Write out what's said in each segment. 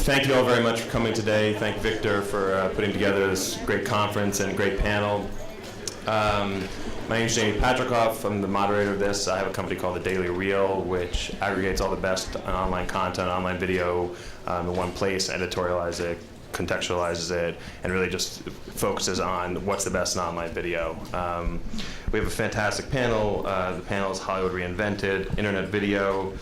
Thank you all very much for coming today. Thank Victor for putting together this great conference and great panel. My name is Jamie Patrikoff. I'm the moderator of this. I have a company called The Daily Reel, which aggregates all the best online content, online video in one place, editorializes it, contextualizes it, and really just focuses on what's the best in online video. We have a fantastic panel. The panel is Hollywood Reinvented, Internet Video,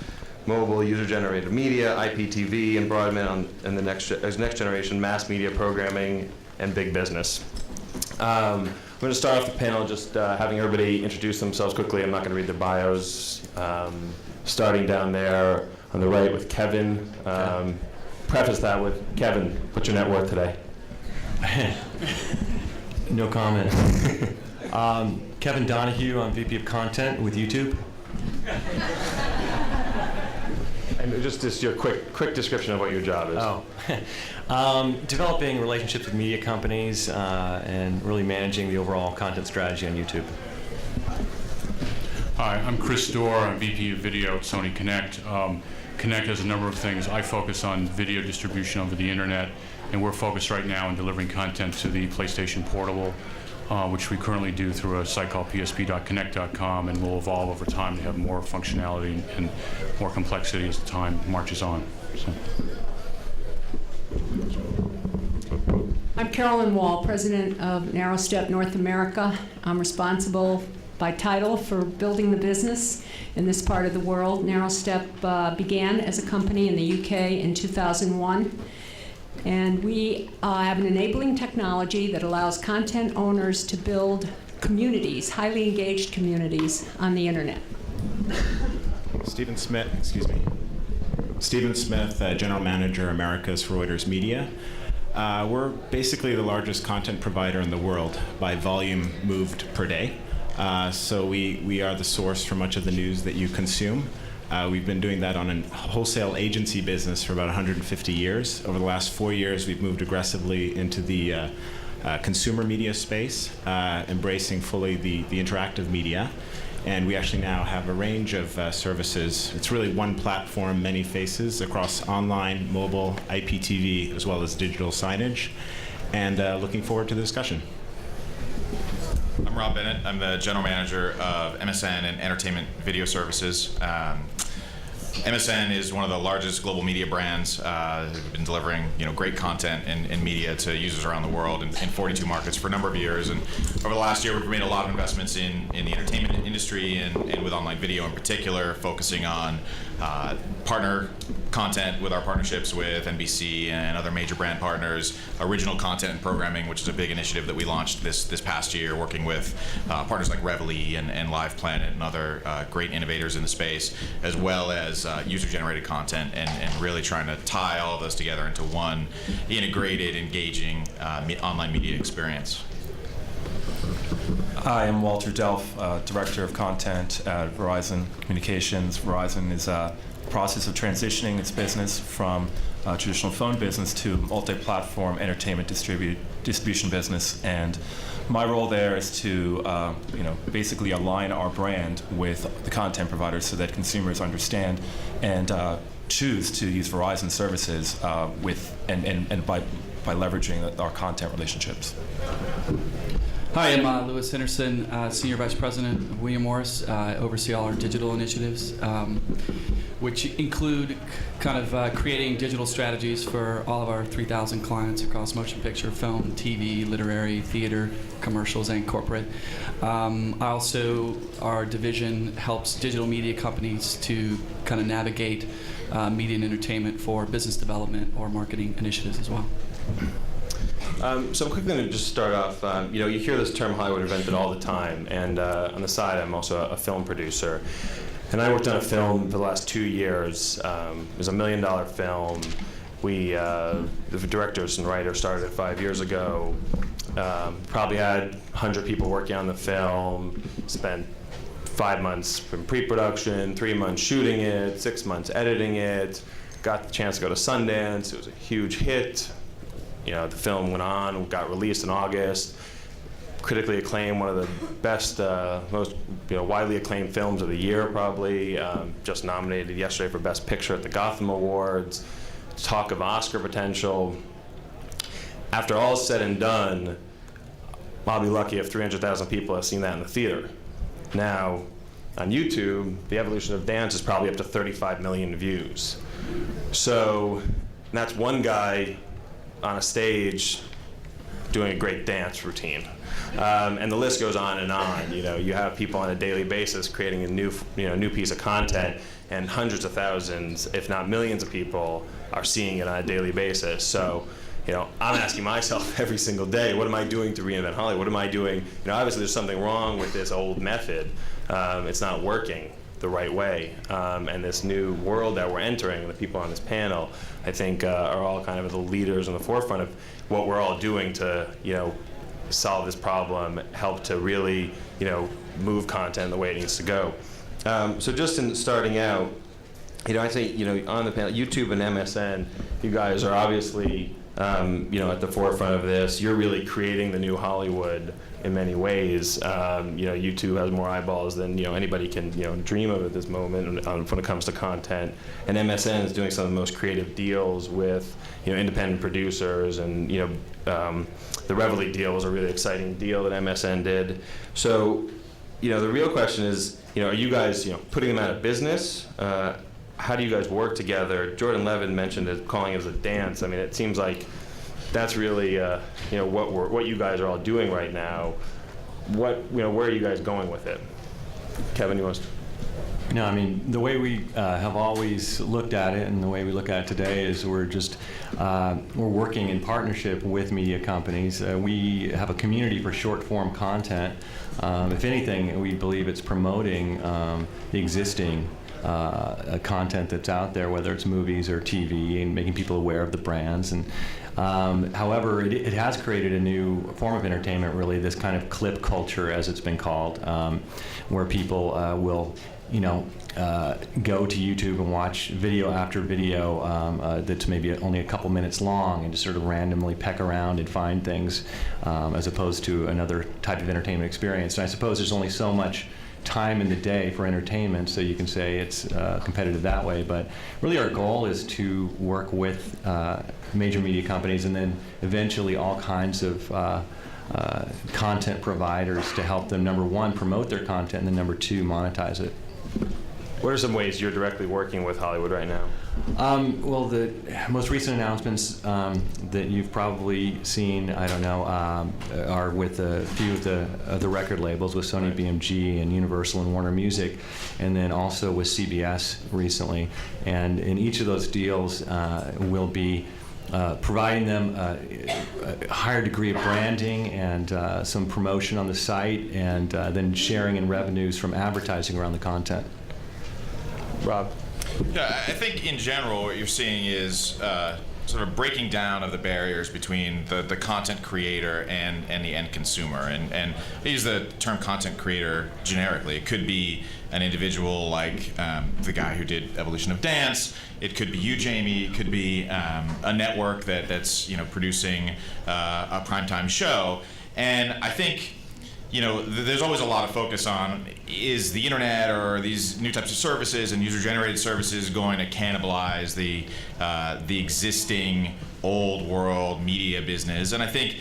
Mobile, User-Generated Media, IPTV, and Broadband, and the next generation mass media programming and big business. I'm going to start off the panel just having everybody introduce themselves quickly. I'm not going to read their bios. Starting down there on the right with Kevin. Preface that with, Kevin, what's your net worth today? No comment. Kevin Donahue, I'm VP of Content with YouTube. And just your quick description of what your job is. Developing relationships with media companies and really managing the overall content strategy on YouTube. Hi, I'm Chris Dorr. I'm VP of Video at Sony Connect. Connect has a number of things. I focus on video distribution over the internet, and we're focused right now on delivering content to the PlayStation Portable, which we currently do through a site called psp.connect.com, and will evolve over time to have more functionality and more complexity as the time marches on. So. I'm Carolyn Wall, president of Narrow Step North America. I'm responsible by title for building the business in this part of the world. Narrow Step began as a company in the UK in 2001. And we have an enabling technology that allows content owners to build communities, highly engaged communities on the internet. Stephen Smith, General Manager Americas for Reuters Media. We're basically the largest content provider in the world by volume moved per day. So we are the source for much of the news that you consume. We've been doing that on a wholesale agency business for about 150 years. Over the last 4 years, we've moved aggressively into the consumer media space, embracing fully the interactive media. And we actually now have a range of services. It's really one platform, many faces across online, mobile, IPTV, as well as digital signage. And looking forward to the discussion. I'm Rob Bennett. I'm the general manager of MSN and Entertainment Video Services. MSN is one of the largest global media brands. We've been delivering, great content and media to users around the world in 42 markets for a number of years. And over the last year, we've made a lot of investments in the entertainment industry and with online video in particular, focusing on partner content with our partnerships with NBC and other major brand partners, original content and programming, which is a big initiative that we launched this past year, working with partners like Reveille and Live Planet and other great innovators in the space, as well as user-generated content, and really trying to tie all of those together into one integrated, engaging online media experience. Hi, I'm Walter Delf, Director of Content at Verizon Communications. Verizon is in the process of transitioning its business from a traditional phone business to multi-platform entertainment distribution business. And my role there is to basically align our brand with the content providers so that consumers understand and choose to use Verizon services by leveraging our content relationships. Hi, I'm Lewis Henderson, Senior Vice President of William Morris. I oversee all our digital initiatives, which include creating digital strategies for all of our 3,000 clients across motion picture, film, TV, literary, theater, commercials, and corporate. Our division helps digital media companies to navigate media and entertainment for business development or marketing initiatives as well. So I'm quickly going to just start off, you hear this term Hollywood Invented all the time, and on the side I'm also a film producer. And I worked on a film for the last 2 years. It was $1 million film. The directors and writers started it 5 years ago. Probably had 100 people working on the film, spent 5 months from pre-production, 3 months shooting it, 6 months editing it, got the chance to go to Sundance. It was a huge hit. The film went on, got released in August, critically acclaimed, one of the best, most widely acclaimed films of the year probably, just nominated yesterday for Best Picture at the Gotham Awards. talk of Oscar potential. After all is said and done, I'll be lucky if 300,000 people have seen that in the theater. Now, on YouTube, The Evolution of Dance is probably up to 35 million views. So that's one guy on a stage doing a great dance routine. And the list goes on and on. You know, you have people on a daily basis creating a new piece of content, and hundreds of thousands, if not millions of people are seeing it on a daily basis. So, you know, I'm asking myself every single day, what am I doing to reinvent Hollywood? What am I doing? You know, obviously there's something wrong with this old method. It's not working the right way. And this new world that we're entering, and the people on this panel, I think are all kind of the leaders in the forefront of what we're all doing to, you know, solve this problem, help to really, you know, move content the way it needs to go. So just in starting out, you know, I think, you know, on the panel, YouTube and MSN, you guys are obviously, you know, at the forefront of this. You're really creating the new Hollywood in many ways. You know, YouTube has more eyeballs than, you know, anybody can, you know, dream of at this moment when it comes to content. And MSN is doing some of the most creative deals with, you know, independent producers, and, you know, the Reveille deal was a really exciting deal that MSN did. So, you know, the real question is, you know, are you guys, you know, putting them out of business? How do you guys work together? Jordan Levin mentioned it, calling it as a dance. I mean, it seems like that's really, you know, what you guys are all doing right now. You know, where are you guys going with it? Kevin, you want to? No, I mean, the way we have always looked at it, and the way we look at it today, is we're working in partnership with media companies. We have a community for short-form content. If anything, we believe it's promoting the existing content that's out there, whether it's movies or TV, and making people aware of the brands. And however, it has created a new form of entertainment, really, this kind of clip culture, as it's been called, where people will, you know, go to YouTube and watch video after video that's maybe only a couple minutes long, and just sort of randomly peck around and find things, as opposed to another type of entertainment experience. And I suppose there's only so much time in the day for entertainment, so you can say it's competitive that way. But really our goal is to work with major media companies, and then eventually all kinds of content providers to help them, number one, promote their content, and then number two, monetize it. What are some ways you're directly working with Hollywood right now? Well, the most recent announcements that you've probably seen, I don't know, are with a few of the record labels, with Sony BMG and Universal and Warner Music, and then also with CBS recently. And in each of those deals, we'll be providing them a higher degree of branding and some promotion on the site, and then sharing in revenues from advertising around the content. Rob? Yeah, I think in general what you're seeing is sort of breaking down of the barriers between the content creator and the end consumer. And I use the term content creator generically. It could be an individual like the guy who did Evolution of Dance. It could be you, Jamie. It could be a network that's, you know, producing a primetime show. And I think, you know, there's always a lot of focus on, is the internet or these new types of services and user-generated services going to cannibalize the existing old world media business? And I think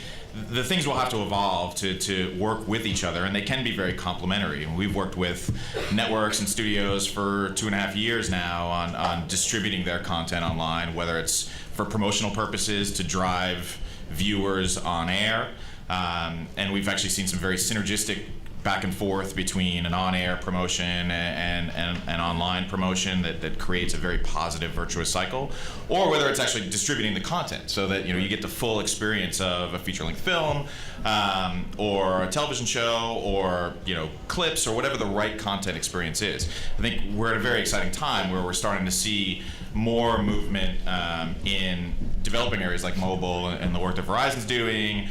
the things will have to evolve to work with each other, and they can be very complementary. We've worked with networks and studios for 2.5 years now on distributing their content online, whether it's for promotional purposes to drive viewers on air. And we've actually seen some very synergistic back and forth between an on-air promotion and online promotion that creates a very positive, virtuous cycle, or whether it's actually distributing the content so that, you know, you get the full experience of a feature-length film, or a television show, or, you know, clips, or whatever the right content experience is. I think we're at a very exciting time where we're starting to see more movement in developing areas like mobile and the work that Verizon's doing,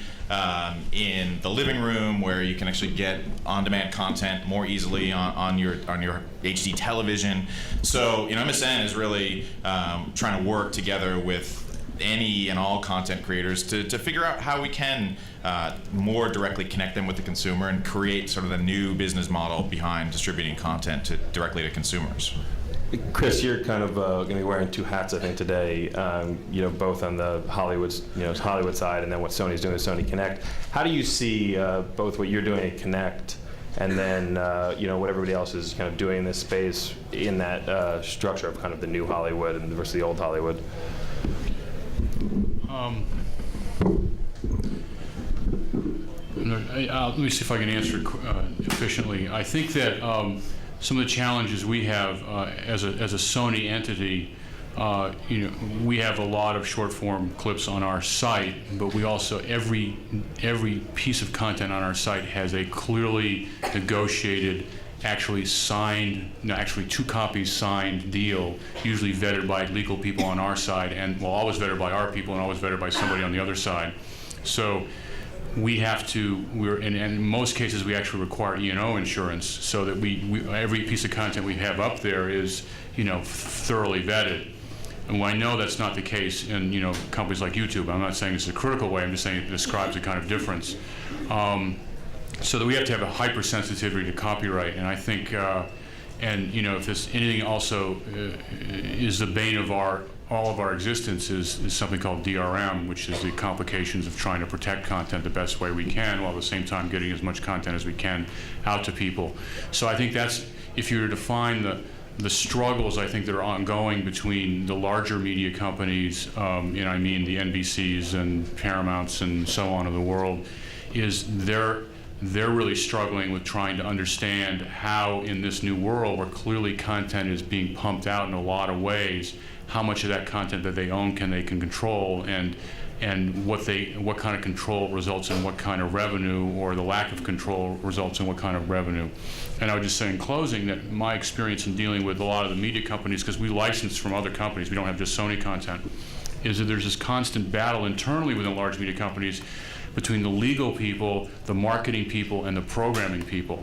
in the living room, where you can actually get on-demand content more easily on your HD television. So, you know, MSN is really trying to work together with any and all content creators to figure out how we can more directly connect them with the consumer and create sort of a new business model behind distributing content directly to consumers. Chris, you're kind of going to be wearing two hats, I think, today. Both on the Hollywood side, and then what Sony's doing with Sony Connect. How do you see both what you're doing at Connect, and then what everybody else is kind of doing in this space in that structure of kind of the new Hollywood and versus the old Hollywood? Let me see if I can answer it efficiently. I think that some of the challenges we have as a Sony entity, we have a lot of short-form clips on our site, but we also every piece of content on our site has a clearly negotiated, actually two copies signed deal, usually vetted by legal people on our side, and always vetted by our people and always vetted by somebody on the other side. So we have to, and in most cases we actually require E&O insurance, so that every piece of content we have up there is thoroughly vetted. And I know that's not the case in companies like YouTube. I'm not saying it's a critical way, I'm just saying it describes a kind of difference. So that we have to have a hypersensitivity to copyright, and I think, if there's anything also is the bane of all of our existence is something called DRM, which is the complications of trying to protect content the best way we can, while at the same time getting as much content as we can out to people. So I think that's, if you were to define the struggles, I think that are ongoing between the larger media companies, I mean the NBCs and Paramounts and so on of the world, is they're really struggling with trying to understand how in this new world where clearly content is being pumped out in a lot of ways, how much of that content that they own they can control, and what kind of control results in what kind of revenue, or the lack of control results in what kind of revenue. And I would just say in closing that my experience in dealing with a lot of the media companies, because we license from other companies, we don't have just Sony content, is that there's this constant battle internally within large media companies between the legal people, the marketing people, and the programming people.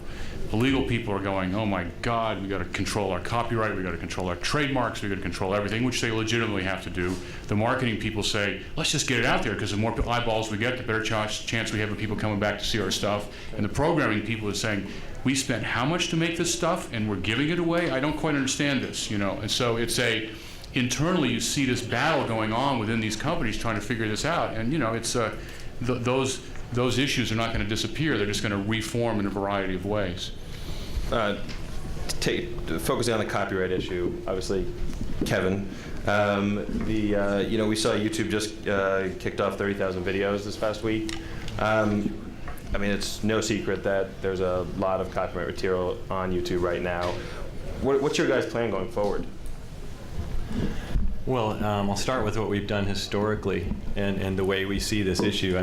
The legal people are going, oh my God, we got to control our copyright, we got to control our trademarks, we got to control everything, which they legitimately have to do. The marketing people say, let's just get it out there, because the more eyeballs we get, the better chance we have of people coming back to see our stuff. And the programming people are saying, we spent how much to make this stuff, and we're giving it away? I don't quite understand this, And so it's internally you see this battle going on within these companies trying to figure this out. And it's those issues are not going to disappear. They're just going to reform in a variety of ways. Focusing on the copyright issue, obviously, Kevin, we saw YouTube just kicked off 30,000 videos this past week. It's no secret that there's a lot of copyright material on YouTube right now. What's your guys' plan going forward? Well, I'll start with what we've done historically and the way we see this issue.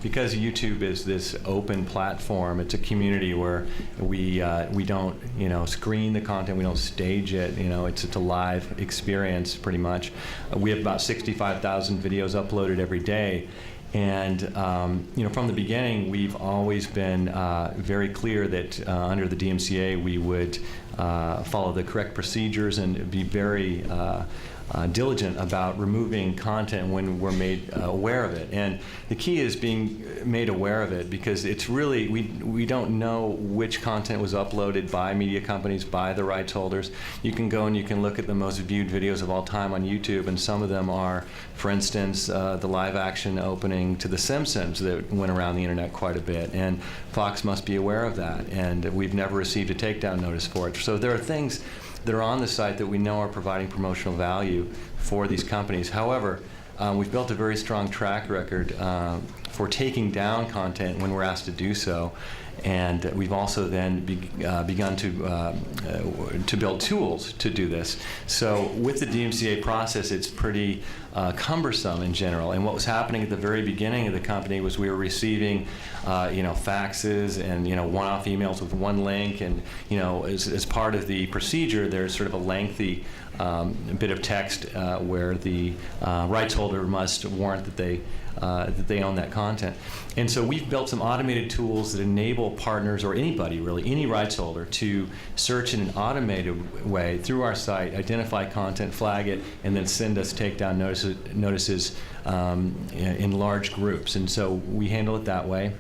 Because YouTube is this open platform, it's a community where we don't screen the content, we don't stage it. It's a live experience pretty much. We have about 65,000 videos uploaded every day. And from the beginning, we've always been very clear that under the DMCA we would follow the correct procedures and be very diligent about removing content when we're made aware of it. And the key is being made aware of it, because it's really, we don't know which content was uploaded by media companies, by the rights holders. You can go and you can look at the most viewed videos of all time on YouTube, and some of them are, for instance, the live action opening to The Simpsons that went around the internet quite a bit, and Fox must be aware of that, and we've never received a takedown notice for it. So there are things that are on the site that we know are providing promotional value for these companies. However, we've built a very strong track record for taking down content when we're asked to do so, and we've also then begun to build tools to do this. So with the DMCA process, it's pretty cumbersome in general. And what was happening at the very beginning of the company was we were receiving faxes and one-off emails with one link, and as part of the procedure, there's sort of a lengthy bit of text where the rights holder must warrant that they own that content. And so we've built some automated tools that enable partners, or anybody really, any rights holder, to search in an automated way through our site, identify content, flag it, and then send us takedown notices in large groups. And so we handle it that way.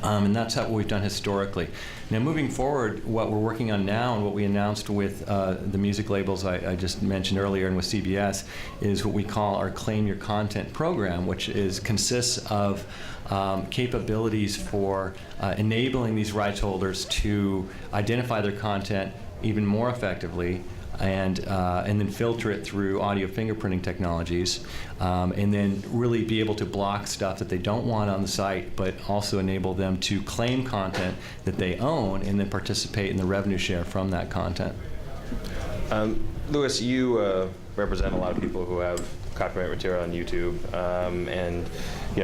And that's what we've done historically. Now, moving forward, what we're working on now and what we announced with the music labels I just mentioned earlier and with CBS is what we call our Claim Your Content program, which consists of capabilities for enabling these rights holders to identify their content even more effectively and then filter it through audio fingerprinting technologies, and then really be able to block stuff that they don't want on the site, but also enable them to claim content that they own and then participate in the revenue share from that content. Louis, you represent a lot of people who have copyright material on YouTube, and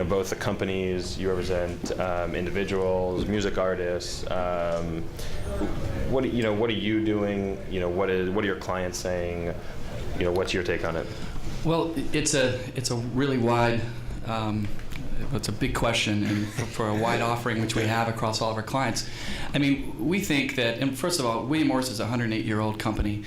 both the companies you represent, individuals, music artists. What are you doing? What are your clients saying? What's your take on it? Well, it's a really wide, it's a big question, and for a wide offering which we have across all of our clients. I mean, we think that, and first of all, William Morris is a 108-year-old company.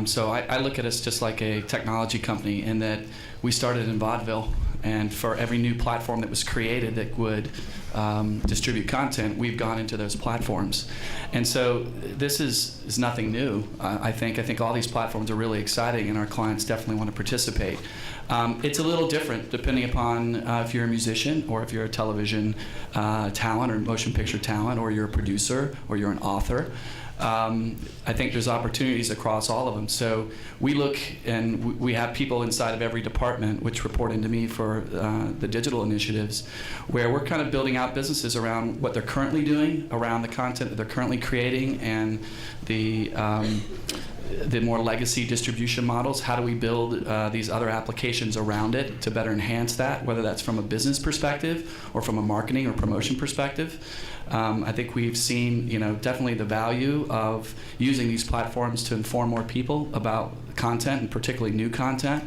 So I look at us just like a technology company in that we started in vaudeville, and for every new platform that was created that would distribute content, we've gone into those platforms. And so this is nothing new. I think all these platforms are really exciting, and our clients definitely want to participate. It's a little different depending upon if you're a musician or if you're a television talent or motion picture talent, or you're a producer or you're an author. I think there's opportunities across all of them. So we look, and we have people inside of every department which report into me for the digital initiatives, where we're kind of building out businesses around what they're currently doing, around the content that they're currently creating, and the more legacy distribution models. How do we build these other applications around it to better enhance that, whether that's from a business perspective or from a marketing or promotion perspective? I think we've seen, definitely the value of using these platforms to inform more people about content, and particularly new content.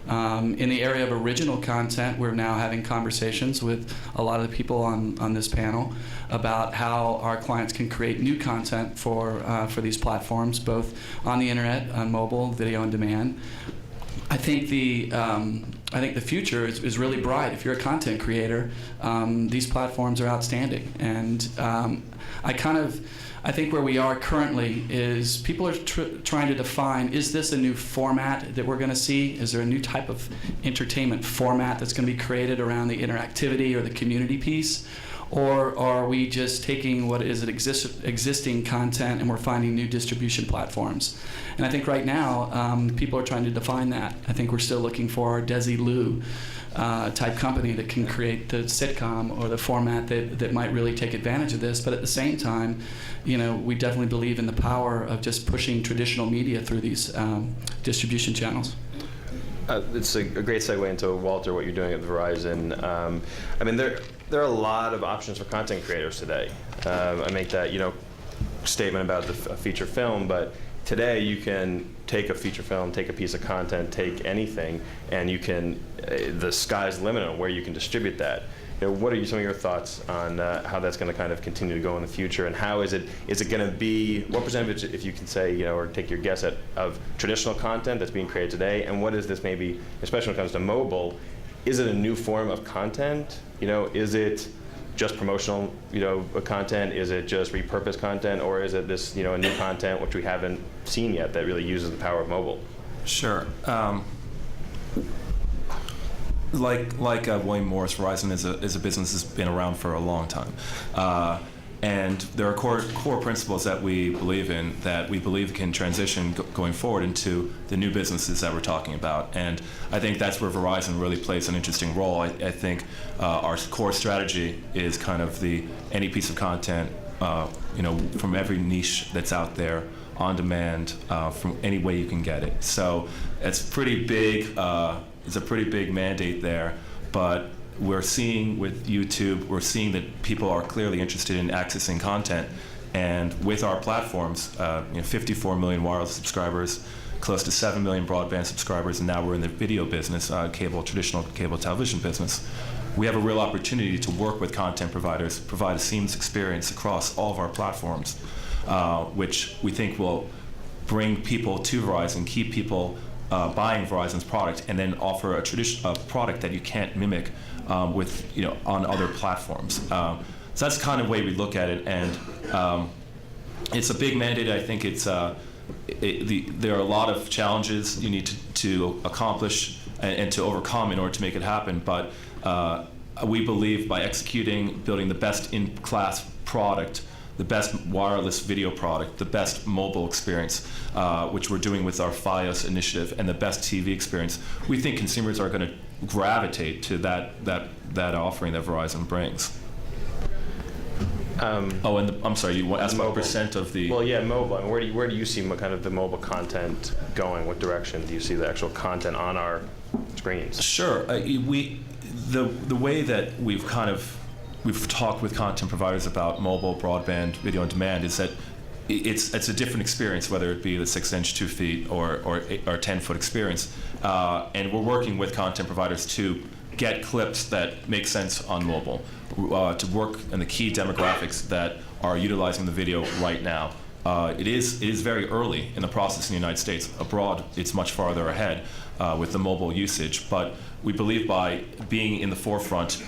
In the area of original content, we're now having conversations with a lot of the people on this panel about how our clients can create new content for these platforms, both on the internet, on mobile, video on demand. I think the future is really bright. If you're a content creator, these platforms are outstanding, and I think where we are currently is people are trying to define, is this a new format that we're going to see? Is there a new type of entertainment format that's going to be created around the interactivity or the community piece? Or are we just taking what is existing content and we're finding new distribution platforms? And I think right now, people are trying to define that. I think we're still looking for a Desilu type company that can create the sitcom or the format that might really take advantage of this. But at the same time, we definitely believe in the power of just pushing traditional media through these distribution channels. It's a great segue into, Walter, what you're doing at Verizon. There are a lot of options for content creators today. I make that statement about the feature film, but today you can take a feature film, take a piece of content, take anything, and the sky's the limit on where you can distribute that. What are some of your thoughts on how that's going to kind of continue to go in the future, and how is it going to be, what percentage, if you can say, or take your guess at, of traditional content that's being created today, and what is this maybe, especially when it comes to mobile, is it a new form of content? Is it just promotional, content? Is it just repurposed content, or is it this, a new content which we haven't seen yet that really uses the power of mobile? Sure. Like William Morris, Verizon is a business that's been around for a long time. And there are core principles that we believe in, that we believe can transition going forward into the new businesses that we're talking about. And I think that's where Verizon really plays an interesting role. I think our core strategy is kind of any piece of content, from every niche that's out there, on demand, from any way you can get it. So it's pretty big. It's a pretty big mandate there, but we're seeing with YouTube, we're seeing that people are clearly interested in accessing content, and with our platforms, 54 million wireless subscribers, close to 7 million broadband subscribers, and now we're in the video business, traditional cable television business. We have a real opportunity to work with content providers, provide a seamless experience across all of our platforms, which we think will bring people to Verizon, keep people buying Verizon's product, and then offer a product that you can't mimic on other platforms. So that's kind of the way we look at it, and it's a big mandate. I think there are a lot of challenges you need to accomplish and to overcome in order to make it happen. But we believe by executing, building the best in-class product, the best wireless video product, the best mobile experience, which we're doing with our FiOS initiative, and the best TV experience, we think consumers are going to gravitate to that offering that Verizon brings. I'm sorry, you asked about percent of the... Well, yeah, mobile. I mean, where do you see kind of the mobile content going? What direction do you see the actual content on our screens? Sure. The way that we've talked with content providers about mobile broadband video on demand is that it's a different experience, whether it be the 6-inch 2 feet or 10-foot experience. And we're working with content providers to get clips that make sense on mobile, to work in the key demographics that are utilizing the video right now. It is very early in the process in the United States. Abroad, it's much farther ahead with the mobile usage. But we believe by being in the forefront,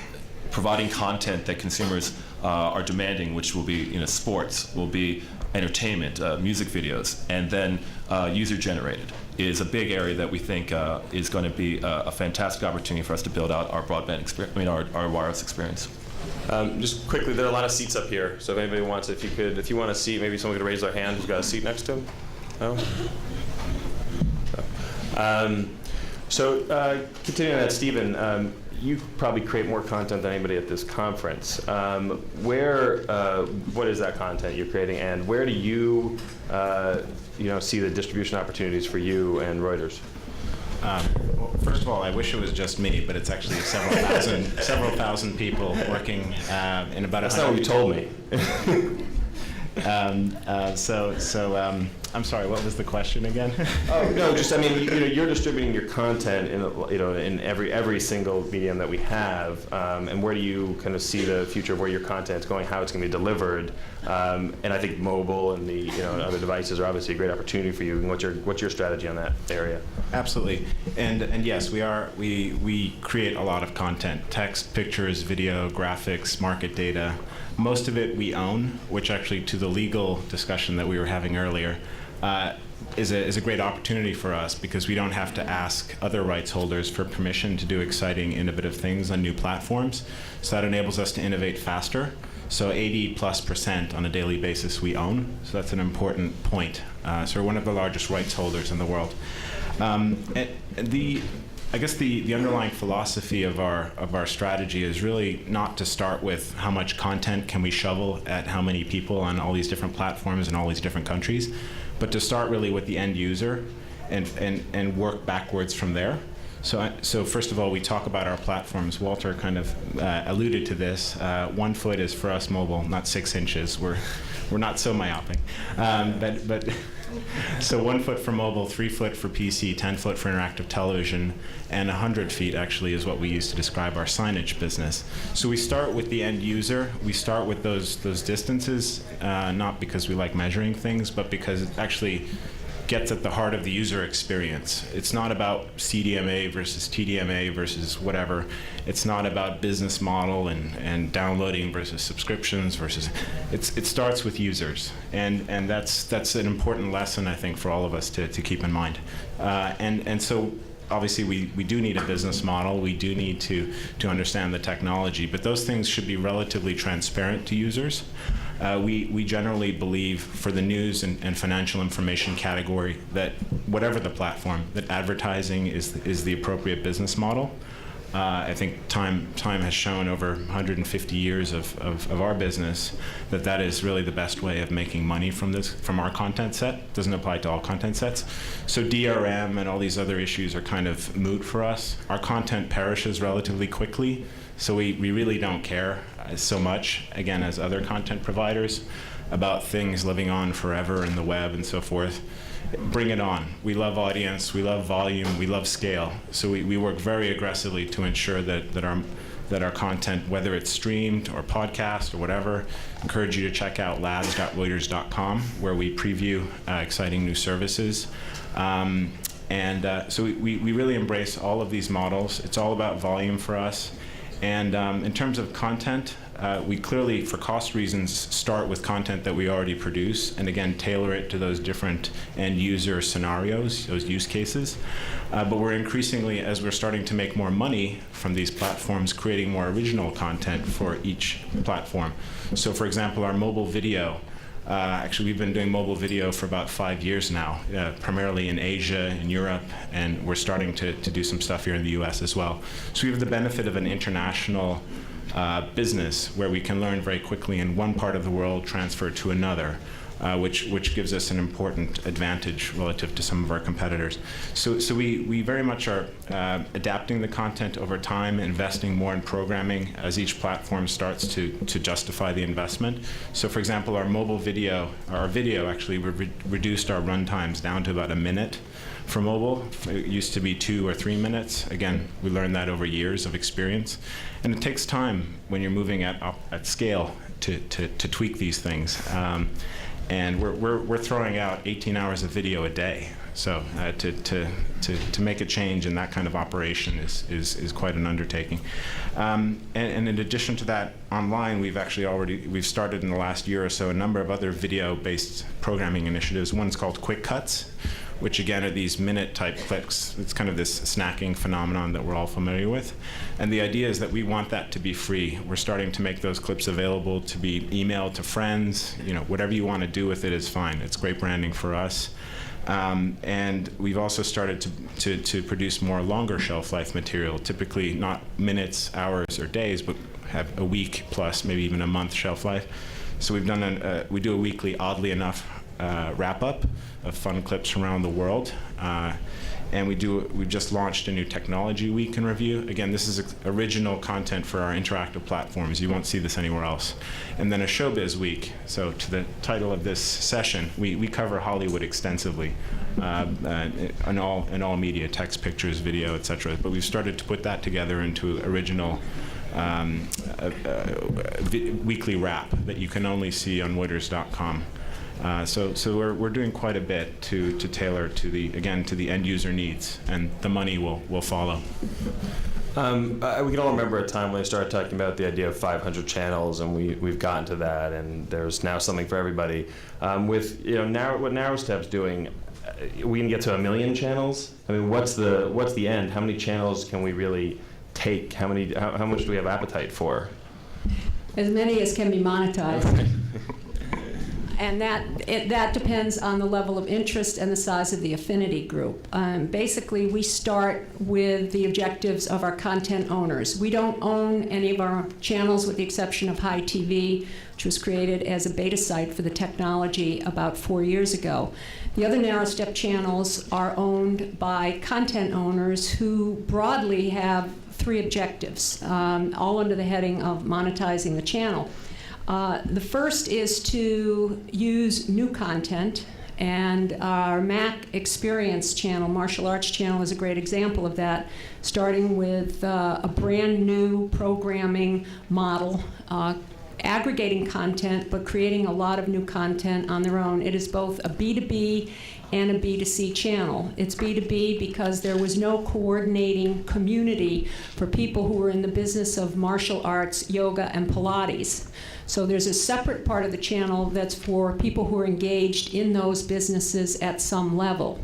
providing content that consumers are demanding, which will be sports, will be entertainment, music videos, and then user-generated, is a big area that we think is going to be a fantastic opportunity for us to build out our broadband experience, our wireless experience. Just quickly, there are a lot of seats up here, so if anybody wants, if you want a seat, maybe someone could raise their hand who's got a seat next to them. No? So continuing on that, Stephen, you probably create more content than anybody at this conference. What is that content you're creating, and where do you, see the distribution opportunities for you and Reuters? Well, first of all, I wish it was just me, but it's actually several thousand people working in about. That's not what you told me. I'm sorry. What was the question again? Oh no, just you're distributing your content in every single medium that we have, and where do you kind of see the future of where your content's going, how it's going to be delivered, and I think mobile and the other devices are obviously a great opportunity for you. And what's your strategy on that area? Absolutely, and yes, we create a lot of content: text, pictures, video, graphics, market data. Most of it we own, which actually, to the legal discussion that we were having earlier, is a great opportunity for us because we don't have to ask other rights holders for permission to do exciting, innovative things on new platforms. So that enables us to innovate faster. So 80+% on a daily basis we own. So that's an important point. So we're one of the largest rights holders in the world. I guess the underlying philosophy of our strategy is really not to start with how much content can we shovel at how many people on all these different platforms in all these different countries, but to start really with the end user and work backwards from there. So first of all, we talk about our platforms. Walter kind of alluded to this. 1 foot is for us mobile, not 6 inches. We're not so myopic, but. So 1 foot for mobile, 3 foot for PC, 10 foot for interactive television, and 100 feet actually is what we use to describe our signage business. So we start with the end user. We start with those distances, not because we like measuring things, but because it actually gets at the heart of the user experience. It's not about CDMA versus TDMA versus whatever. It's not about business model and downloading versus subscriptions versus. It starts with users, and that's an important lesson I think for all of us to keep in mind. And so obviously we do need a business model. We do need to understand the technology, but those things should be relatively transparent to users. We generally believe for the news and financial information category that whatever the platform, that advertising is the appropriate business model. I think time has shown over 150 years of our business that is really the best way of making money from our content set. Doesn't apply to all content sets. So DRM and all these other issues are kind of moot for us. Our content perishes relatively quickly, so we really don't care so much, again, as other content providers, about things living on forever in the web and so forth. Bring it on. We love audience, we love volume, we love scale. So we work very aggressively to ensure that our content, whether it's streamed or podcast or whatever, encourage you to check out labs.reuters.com, where we preview exciting new services. So we really embrace all of these models. It's all about volume for us. And in terms of content, we clearly, for cost reasons, start with content that we already produce, and again, tailor it to those different end user scenarios, those use cases. But we're increasingly, as we're starting to make more money from these platforms, creating more original content for each platform. So for example, our mobile video, actually we've been doing mobile video for about 5 years now, primarily in Asia, in Europe, and we're starting to do some stuff here in the US as well. So we have the benefit of an international business where we can learn very quickly in one part of the world, transfer to another, which gives us an important advantage relative to some of our competitors. So we very much are adapting the content over time, investing more in programming as each platform starts to justify the investment. So for example, our mobile video, our video actually reduced our run times down to about a minute. For mobile, it used to be 2 or 3 minutes. Again, we learned that over years of experience. And it takes time when you're moving at scale to tweak these things. And we're throwing out 18 hours of video a day. So to make a change in that kind of operation is quite an undertaking. And in addition to that, online we've started in the last year or so a number of other video-based programming initiatives. One's called Quick Cuts, which again are these minute-type clips. It's kind of this snacking phenomenon that we're all familiar with. And the idea is that we want that to be free. We're starting to make those clips available to be emailed to friends. You know, whatever you want to do with it is fine. It's great branding for us. And we've also started to produce more longer shelf life material, typically not minutes, hours, or days, but have a week plus, maybe even a month shelf life. So we've done we do a weekly, oddly enough, wrap-up of fun clips from around the world. And we've just launched a new technology week in review. Again, this is original content for our interactive platforms. You won't see this anywhere else. And then a showbiz week. So to the title of this session, we cover Hollywood extensively in all media, text, pictures, video, etc. But we've started to put that together into original weekly wrap that you can only see on Woiters.com. So we're doing quite a bit to tailor to the end user needs, and the money will follow. We can all remember a time when we started talking about the idea of 500 channels, and we've gotten to that, and there's now something for everybody. With what NarrowStep's doing, we can get to 1 million channels. I mean, what's the end? How many channels can we really take? How much do we have appetite for? As many as can be monetized. And that depends on the level of interest and the size of the affinity group. Basically, we start with the objectives of our content owners. We don't own any of our channels with the exception of High TV, which was created as a beta site for the technology about 4 years ago. The other NarrowStep channels are owned by content owners who broadly have 3 objectives, all under the heading of monetizing the channel. The first is to use new content, and our Mac Experience channel, Martial Arts channel, is a great example of that, starting with a brand new programming model, aggregating content, but creating a lot of new content on their own. It is both a B2B and a B2C channel. It's B2B because there was no coordinating community for people who were in the business of martial arts, yoga, and Pilates. So there's a separate part of the channel that's for people who are engaged in those businesses at some level.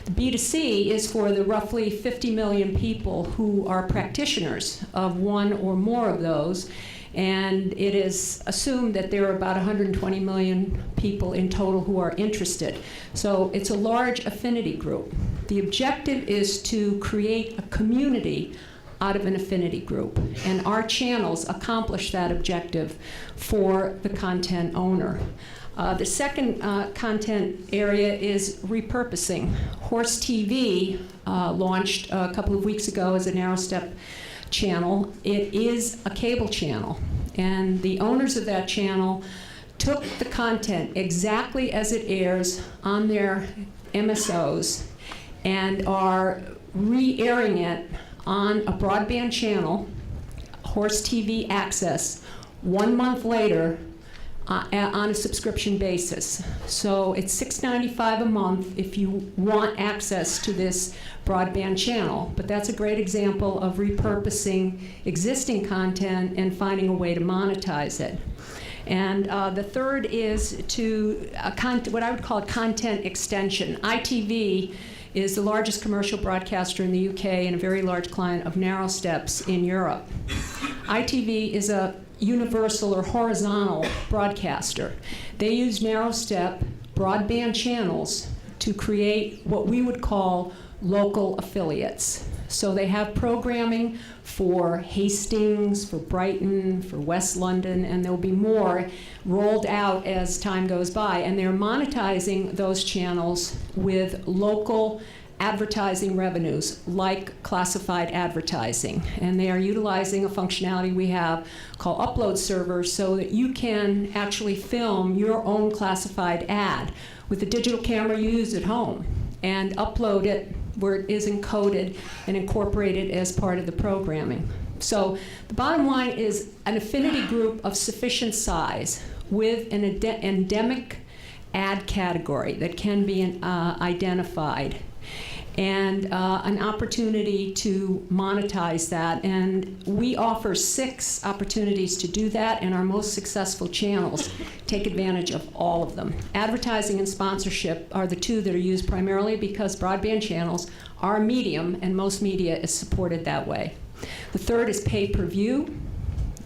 The B2C is for the roughly 50 million people who are practitioners of one or more of those, and it is assumed that there are about 120 million people in total who are interested. So it's a large affinity group. The objective is to create a community out of an affinity group, and our channels accomplish that objective for the content owner. The second content area is repurposing. Horse TV launched a couple of weeks ago as a NarrowStep channel. It is a cable channel, and the owners of that channel took the content exactly as it airs on their MSOs and are re-airing it on a broadband channel, Horse TV Access, 1 month later on a subscription basis. So it's $6.95 a month if you want access to this broadband channel. But that's a great example of repurposing existing content and finding a way to monetize it. And the third is to what I would call content extension. ITV is the largest commercial broadcaster in the UK and a very large client of NarrowStep's in Europe. ITV is a universal or horizontal broadcaster. They use NarrowStep broadband channels to create what we would call local affiliates. So they have programming for Hastings, for Brighton, for West London, and there'll be more rolled out as time goes by. And they're monetizing those channels with local advertising revenues, like classified advertising. And they are utilizing a functionality we have called Upload Server so that you can actually film your own classified ad with the digital camera you use at home and upload it where it is encoded and incorporated as part of the programming. So the bottom line is an affinity group of sufficient size with an endemic ad category that can be identified, and an opportunity to monetize that. And we offer 6 opportunities to do that, and our most successful channels take advantage of all of them. Advertising and sponsorship are the 2 that are used primarily because broadband channels are a medium, and most media is supported that way. The third is pay-per-view,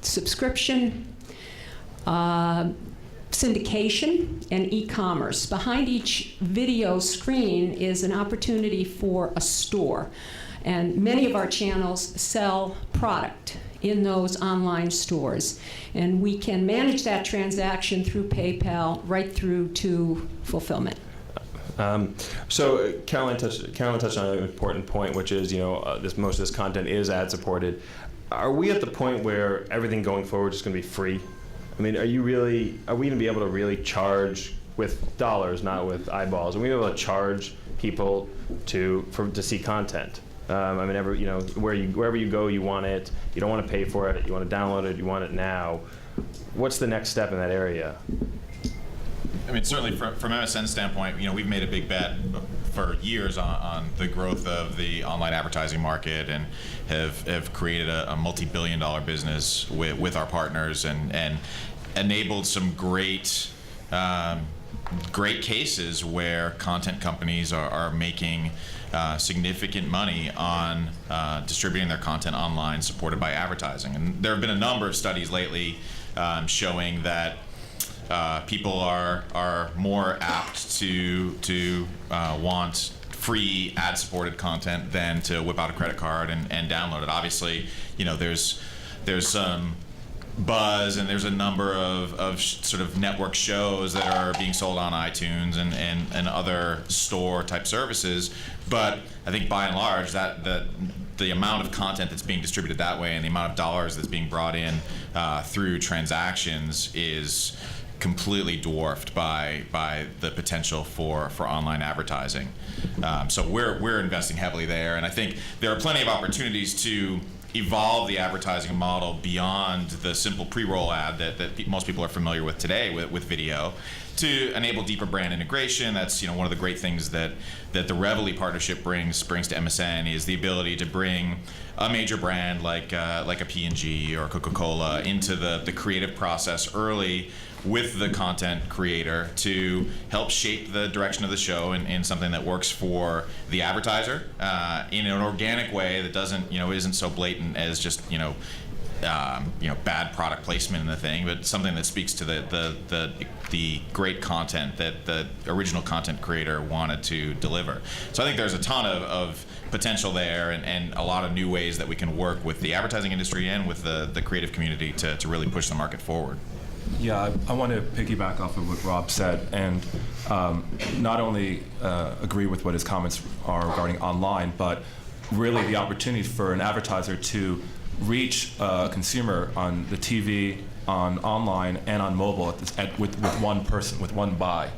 subscription, syndication, and e-commerce. Behind each video screen is an opportunity for a store. And many of our channels sell product in those online stores. And we can manage that transaction through PayPal right through to fulfillment. So Carolyn touched on an important point, which is, most of this content is ad-supported. Are we at the point where everything going forward is going to be free? I mean, are we going to be able to really charge with dollars, not with eyeballs? Are we going to be able to charge people to see content? Wherever you go, you want it. You don't want to pay for it. You want to download it. You want it now. What's the next step in that area? I mean, certainly from MSN's standpoint, we've made a big bet for years on the growth of the online advertising market, and have created a multi-billion-dollar business with our partners, and enabled some great cases where content companies are making significant money on distributing their content online, supported by advertising. And there have been a number of studies lately showing that people are more apt to want free ad-supported content than to whip out a credit card and download it. Obviously, there's some buzz, and there's a number of sort of network shows that are being sold on iTunes and other store type services. But I think by and large that the amount of content that's being distributed that way, and the amount of dollars that's being brought in through transactions, is completely dwarfed by the potential for online advertising. So we're investing heavily there, and I think there are plenty of opportunities to evolve the advertising model beyond the simple pre-roll ad that most people are familiar with today with video, to enable deeper brand integration. That's one of the great things that the Reveille partnership brings to MSN, is the ability to bring a major brand like a P&G or Coca-Cola into the creative process early with the content creator, to help shape the direction of the show in something that works for the advertiser in an organic way that doesn't isn't so blatant as just bad product placement in the thing, but something that speaks to the great content that the original content creator wanted to deliver. So I think there's a ton of potential there, and a lot of new ways that we can work with the advertising industry and with the creative community to really push the market forward. Yeah, I want to piggyback off of what Rob said, and not only agree with what his comments are regarding online, but really the opportunity for an advertiser to reach a consumer on the TV, on online, and on mobile with one person, with one buy.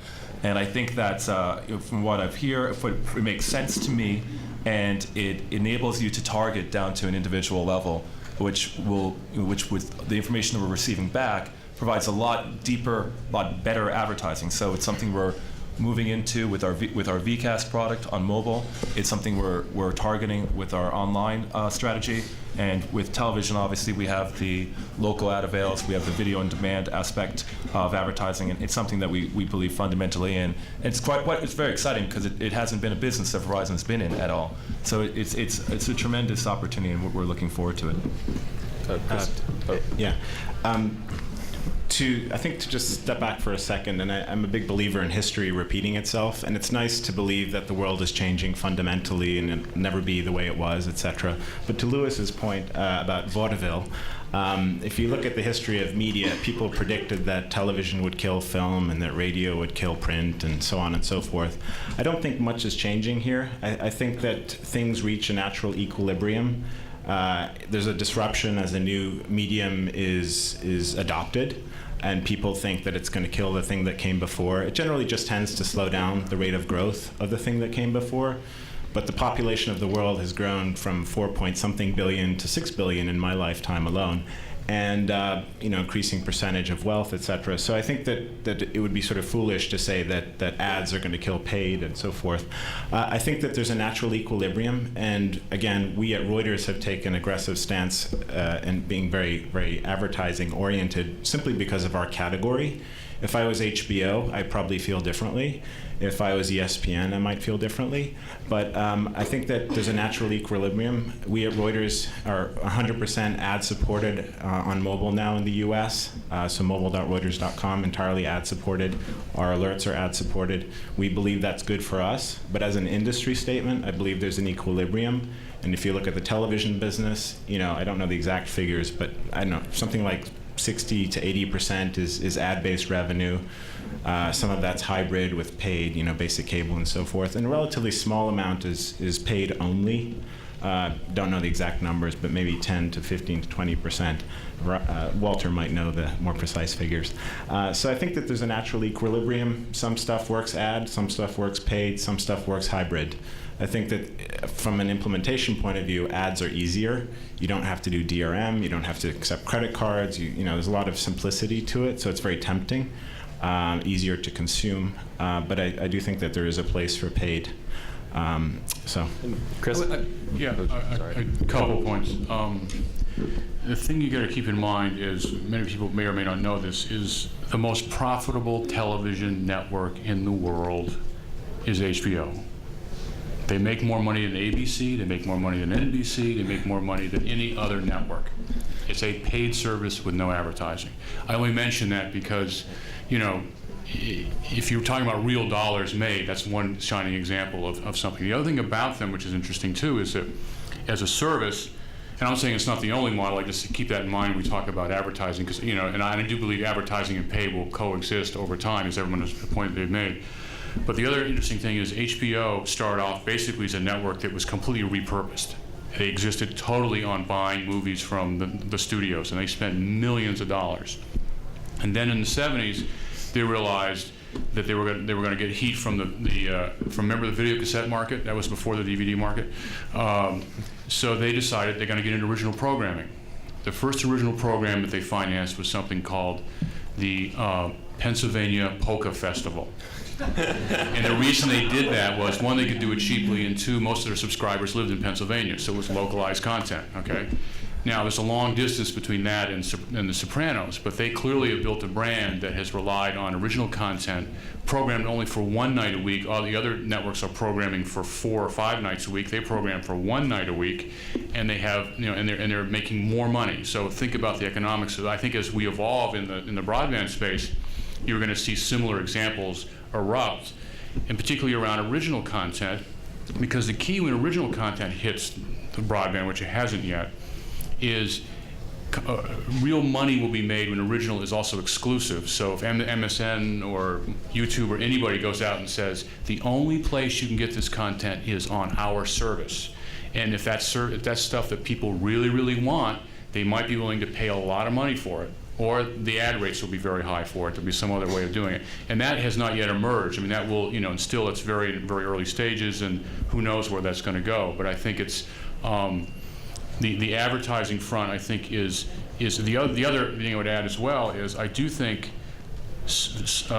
And I think that's, from what I've heard, it makes sense to me, and it enables you to target down to an individual level, which with the information that we're receiving back, provides a lot deeper, lot better advertising. So it's something we're moving into with our VCast product on mobile. It's something we're targeting with our online strategy. And with television, obviously, we have the local ad avails, we have the video on demand aspect of advertising, and it's something that we believe fundamentally in. And it's very exciting because it hasn't been a business that Verizon's been in at all. So it's a tremendous opportunity, and we're looking forward to it. Yeah. I think to just step back for a second, and I'm a big believer in history repeating itself, and it's nice to believe that the world is changing fundamentally and it'll never be the way it was, etc. But to Lewis's point about vaudeville, if you look at the history of media, people predicted that television would kill film and that radio would kill print and so on and so forth. I don't think much is changing here. I think that things reach a natural equilibrium. There's a disruption as a new medium is adopted, and people think that it's going to kill the thing that came before. It generally just tends to slow down the rate of growth of the thing that came before. But the population of the world has grown from 4-point-something billion to 6 billion in my lifetime alone, and increasing percentage of wealth, etc. So I think that it would be sort of foolish to say that ads are going to kill paid and so forth. I think that there's a natural equilibrium, and again, we at Reuters have taken aggressive stance in being very, very advertising oriented simply because of our category. If I was HBO, I'd probably feel differently. If I was ESPN, I might feel differently. But I think that there's a natural equilibrium. We at Reuters are 100% ad-supported on mobile now in the US. So mobile.reuters.com, entirely ad-supported. Our alerts are ad-supported. We believe that's good for us. But as an industry statement, I believe there's an equilibrium. And if you look at the television business, I don't know the exact figures, but I don't know, something like 60 to 80% is ad-based revenue. Some of that's hybrid with paid, basic cable and so forth. And a relatively small amount is paid only. Don't know the exact numbers, but maybe 10 to 15 to 20%. Walter might know the more precise figures. So I think that there's a natural equilibrium. Some stuff works ad, some stuff works paid, some stuff works hybrid. I think that from an implementation point of view, ads are easier. You don't have to do DRM. You don't have to accept credit cards. There's a lot of simplicity to it, so it's very tempting, easier to consume. But I do think that there is a place for paid. Chris? A couple of points. The thing you got to keep in mind is, many people may or may not know this, is the most profitable television network in the world is HBO. They make more money than ABC, they make more money than NBC, they make more money than any other network. It's a paid service with no advertising. I only mention that because, if you're talking about real dollars made, that's one shining example of something. The other thing about them, which is interesting too, is that as a service, and I'm saying it's not the only model, I just keep that in mind when we talk about advertising, because, and I do believe advertising and pay will coexist over time, as everyone has the point they've made. But the other interesting thing is HBO started off basically as a network that was completely repurposed. They existed totally on buying movies from the studios, and they spent millions of dollars. And then in the 70s, they realized that they were going to get heat from remember the video cassette market? That was before the DVD market. So they decided they're going to get into original programming. The first original program that they financed was something called the Pennsylvania Polka Festival. And the reason they did that was, one, they could do it cheaply, and two, most of their subscribers lived in Pennsylvania, so it was localized content, okay? Now, there's a long distance between that and The Sopranos, but they clearly have built a brand that has relied on original content, programmed only for one night a week. All the other networks are programming for 4 or 5 nights a week. They program for one night a week, and they have, and they're making more money. So think about the economics. I think as we evolve in the broadband space, you're going to see similar examples erupt, and particularly around original content, because the key when original content hits the broadband, which it hasn't yet, is real money will be made when original is also exclusive. So if MSN or YouTube or anybody goes out and says, the only place you can get this content is on our service, and if that's stuff that people really, really want, they might be willing to pay a lot of money for it. Or the ad rates will be very high for it. There'll be some other way of doing it. And that has not yet emerged. I mean, that will, and still it's very, very early stages, and who knows where that's going to go. But I think it's the advertising front, I think, is the other thing I would add as well is I do think services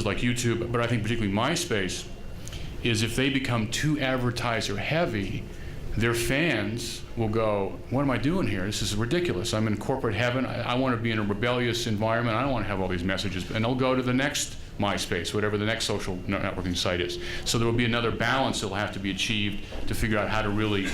like YouTube, but I think particularly MySpace, is if they become too advertiser heavy, their fans will go, what am I doing here? This is ridiculous. I'm in corporate heaven. I want to be in a rebellious environment. I don't want to have all these messages. And they'll go to the next MySpace, whatever the next social networking site is. So there will be another balance that will have to be achieved to figure out how to really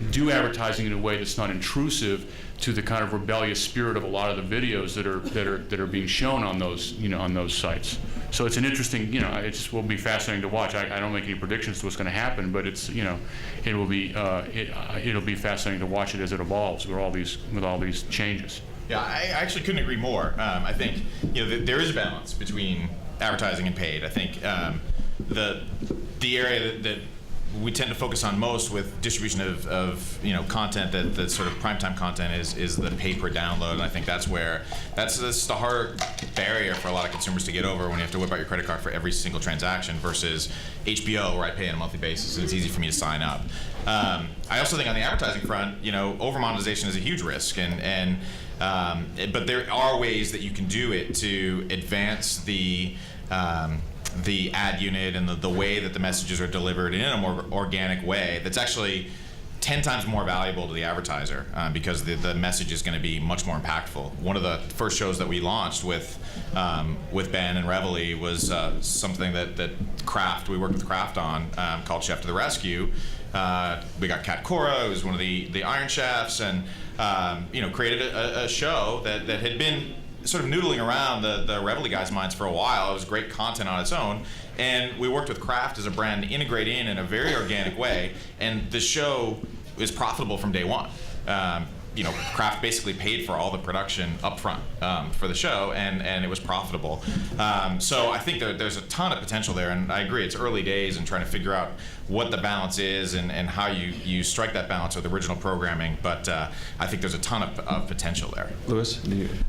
do advertising in a way that's not intrusive to the kind of rebellious spirit of a lot of the videos that are being shown on those on those sites. So it's an interesting, it just will be fascinating to watch. I don't make any predictions to what's going to happen, but it's it will be it'll be fascinating to watch it as it evolves with all these changes. Yeah, I actually couldn't agree more. I think there is a balance between advertising and paid. I think the area that we tend to focus on most with distribution of content that sort of primetime content is the pay per download, and I think that's the harder barrier for a lot of consumers to get over when you have to whip out your credit card for every single transaction versus HBO, where I pay on a monthly basis and it's easy for me to sign up. I also think on the advertising front, over monetization is a huge risk, but there are ways that you can do it to advance the ad unit and the way that the messages are delivered in a more organic way that's actually 10 times more valuable to the advertiser because the message is going to be much more impactful. One of the first shows that we launched with Ben and Reveille was something that Kraft, we worked with Kraft on called Chef to the Rescue. We got Kat Cora, who was one of the Iron Chefs, and created a show that had been sort of noodling around the Reveille guys' minds for a while. It was great content on its own, and we worked with Kraft as a brand to integrate in a very organic way, and the show is profitable from day one. Kraft basically paid for all the production up front for the show, and it was profitable. So I think there's a ton of potential there, and I agree, it's early days in trying to figure out what the balance is and how you strike that balance with original programming, but I think there's a ton of potential there. Louis?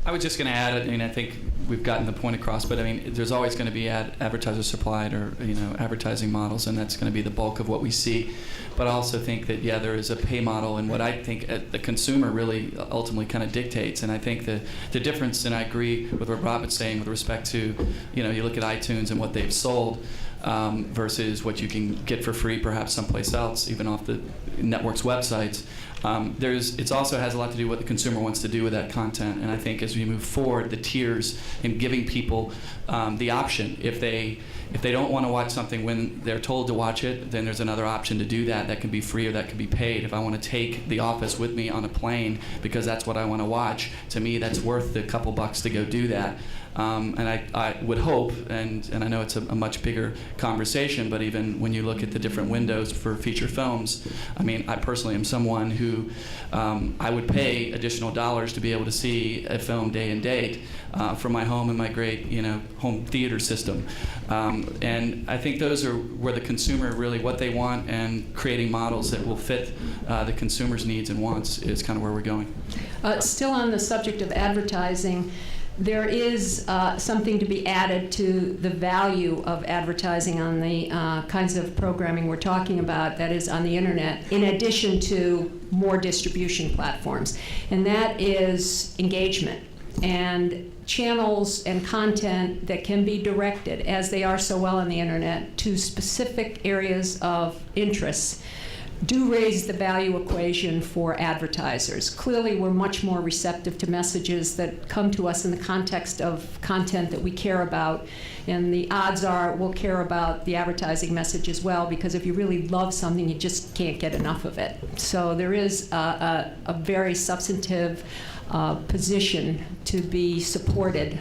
I was just going to add, I think we've gotten the point across, but there's always going to be advertiser supplied or advertising models, and that's going to be the bulk of what we see. But I also think that there is a pay model, and what I think the consumer really ultimately kind of dictates. And I think the difference, and I agree with what Rob is saying with respect to, you look at iTunes and what they've sold versus what you can get for free perhaps someplace else, even off the network's websites. It also has a lot to do with what the consumer wants to do with that content, and I think as we move forward, the tiers and giving people the option, if they don't want to watch something when they're told to watch it, then there's another option to do that. That can be free or that can be paid. If I want to take The Office with me on a plane because that's what I want to watch, to me that's worth the couple bucks to go do that. And I would hope, and I know it's a much bigger conversation, but even when you look at the different windows for feature films, I personally am someone who I would pay additional dollars to be able to see a film day and date from my home and my great home theater system. And I think those are where the consumer really what they want, and creating models that will fit the consumer's needs and wants is kind of where we're going. Still on the subject of advertising, there is something to be added to the value of advertising on the kinds of programming we're talking about, that is on the internet, in addition to more distribution platforms, and that is engagement and channels and content that can be directed, as they are so well on the internet, to specific areas of interest do raise the value equation for advertisers. Clearly, we're much more receptive to messages that come to us in the context of content that we care about, and the odds are we'll care about the advertising message as well, because if you really love something, you just can't get enough of it. So there is a very substantive position to be supported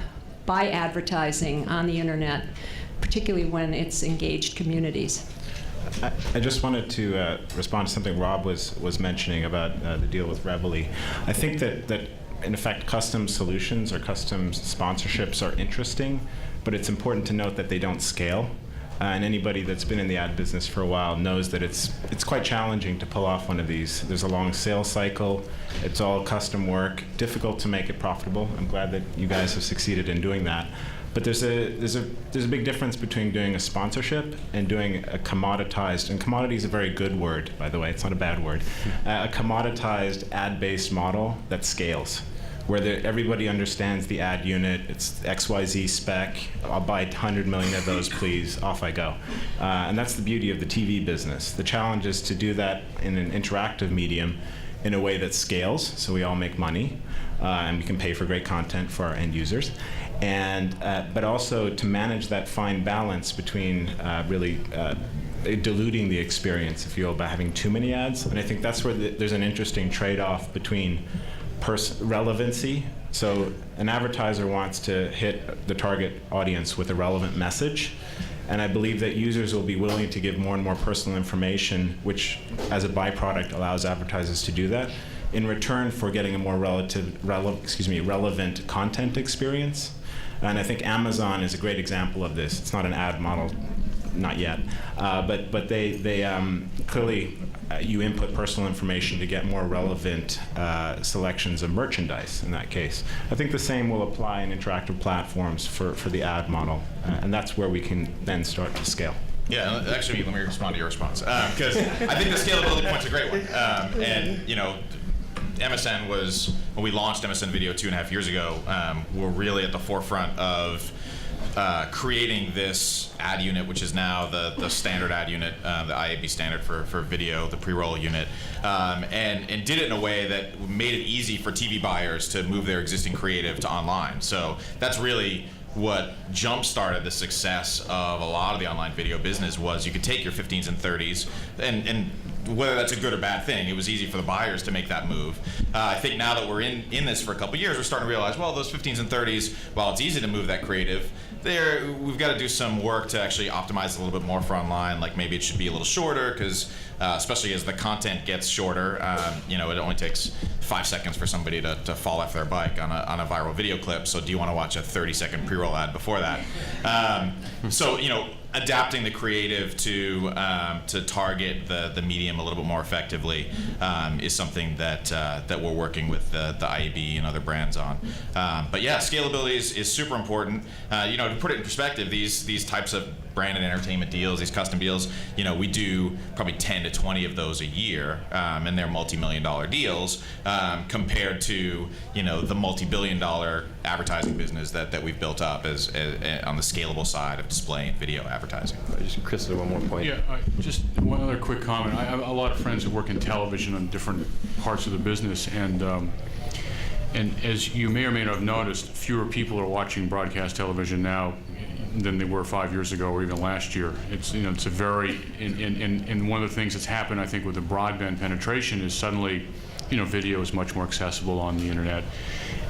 by advertising on the internet, particularly when it's engaged communities. I just wanted to respond to something Rob was mentioning about the deal with Reveille. I think that in effect custom solutions or custom sponsorships are interesting, but it's important to note that they don't scale. And anybody that's been in the ad business for a while knows that it's quite challenging to pull off one of these. There's a long sales cycle. It's all custom work, difficult to make it profitable. I'm glad that you guys have succeeded in doing that. But there's a big difference between doing a sponsorship and doing a commoditized, and commodity is a very good word, by the way, it's not a bad word, a commoditized ad-based model that scales, where everybody understands the ad unit, it's XYZ spec, I'll buy 100 million of those, please, off I go. And that's the beauty of the TV business. The challenge is to do that in an interactive medium in a way that scales, so we all make money, and we can pay for great content for our end users. And but also to manage that fine balance between really diluting the experience, if you will, by having too many ads. And I think that's where there's an interesting trade-off between relevancy. So an advertiser wants to hit the target audience with a relevant message. And I believe that users will be willing to give more and more personal information, which as a byproduct allows advertisers to do that, in return for getting a more relevant content experience. And I think Amazon is a great example of this. It's not an ad model, not yet, but they clearly you input personal information to get more relevant selections of merchandise in that case. I think the same will apply in interactive platforms for the ad model, and that's where we can then start to scale. Yeah, actually, let me respond to your response, because I think the scalability point's a great one. And, you know, MSN was, when we launched MSN Video 2.5 years ago, we're really at the forefront of creating this ad unit, which is now the standard ad unit, the IAB standard for video, the pre-roll unit, and did it in a way that made it easy for TV buyers to move their existing creative to online. So that's really what jump-started the success of a lot of the online video business. Was you could take your 15s and 30s, and whether that's a good or bad thing, it was easy for the buyers to make that move. I think now that we're in this for a couple years, we're starting to realize, well, those 15s and 30s, while it's easy to move that creative, we've got to do some work to actually optimize a little bit more for online. Like maybe it should be a little shorter, because especially as the content gets shorter, you know, it only takes 5 seconds for somebody to fall off their bike on a viral video clip. So do you want to watch a 30-second pre-roll ad before that? So, you know, adapting the creative to target the medium a little bit more effectively is something that we're working with the IAB and other brands on. But yeah, scalability is super important. You know, to put it in perspective, these types of branded entertainment deals, these custom deals, you know, we do probably 10 to 20 of those a year, and they're multi-million-dollar deals compared to, you know, the multi-billion-dollar advertising business that we've built up as on the scalable side of display and video advertising. Just Chris, one more point. Yeah, just one other quick comment. I have a lot of friends who work in television on different parts of the business, and as you may or may not have noticed, fewer people are watching broadcast television now than they were 5 years ago or even last year. It's, you know, it's a very, and one of the things that's happened, I think, with the broadband penetration is suddenly, you know, video is much more accessible on the internet.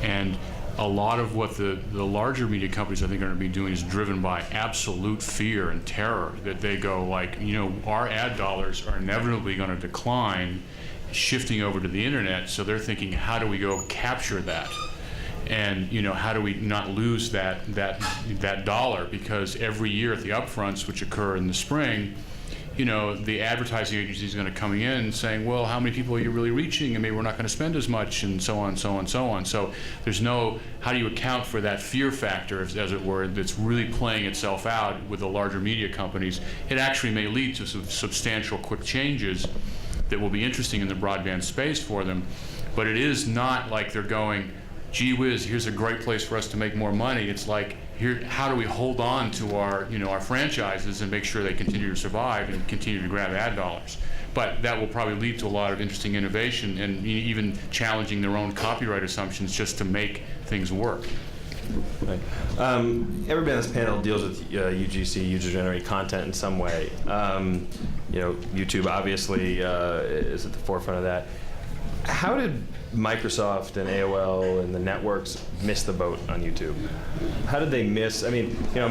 And a lot of what the larger media companies, I think, are going to be doing is driven by absolute fear and terror, that they go like, you know, our ad dollars are inevitably going to decline, shifting over to the internet. So they're thinking, how do we go capture that? And, you know, how do we not lose that dollar? Because every year at the upfronts, which occur in the spring, you know, the advertising agency is going to come in saying, well, how many people are you really reaching? And maybe we're not going to spend as much, and so on, so on, so on. So there's no, how do you account for that fear factor, as it were, that's really playing itself out with the larger media companies? It actually may lead to some substantial quick changes that will be interesting in the broadband space for them. But it is not like they're going, gee whiz, here's a great place for us to make more money. It's like, here, how do we hold on to our, you know, our franchises and make sure they continue to survive and continue to grab ad dollars? But that will probably lead to a lot of interesting innovation and even challenging their own copyright assumptions just to make things work. Right. Everybody on this panel deals with UGC, user-generated content, in some way. You know, YouTube obviously is at the forefront of that. How did Microsoft and AOL and the networks miss the boat on YouTube? How did they miss? I mean, you know,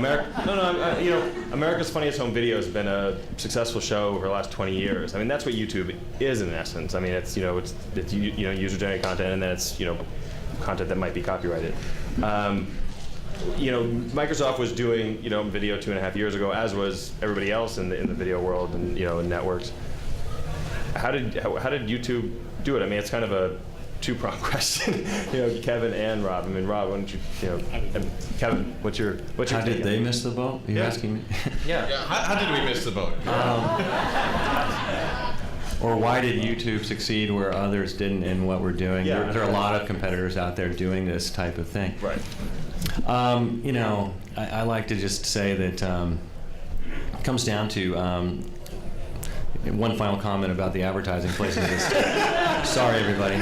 you know, America's Funniest Home Video has been a successful show over the last 20 years. I mean, that's what YouTube is in essence. I mean, it's, you know, it's you know, user-generated content, and then it's, you know, content that might be copyrighted. You know, Microsoft was doing, you know, video 2.5 years ago, as was everybody else in the video world and, you know, in networks. How did YouTube do it? I mean, it's kind of a two-pronged question. Kevin and Rob. I mean, Rob, why don't you, and Kevin, what's your How take did on they it? miss the boat? Are you Yeah. asking me? Yeah. How did we miss the boat? Or why did YouTube succeed where others didn't in what we're doing? Yeah. There are a lot of competitors out there doing this type of thing. Right. I like to just say that it comes down to one final comment about the advertising places. Sorry, everybody.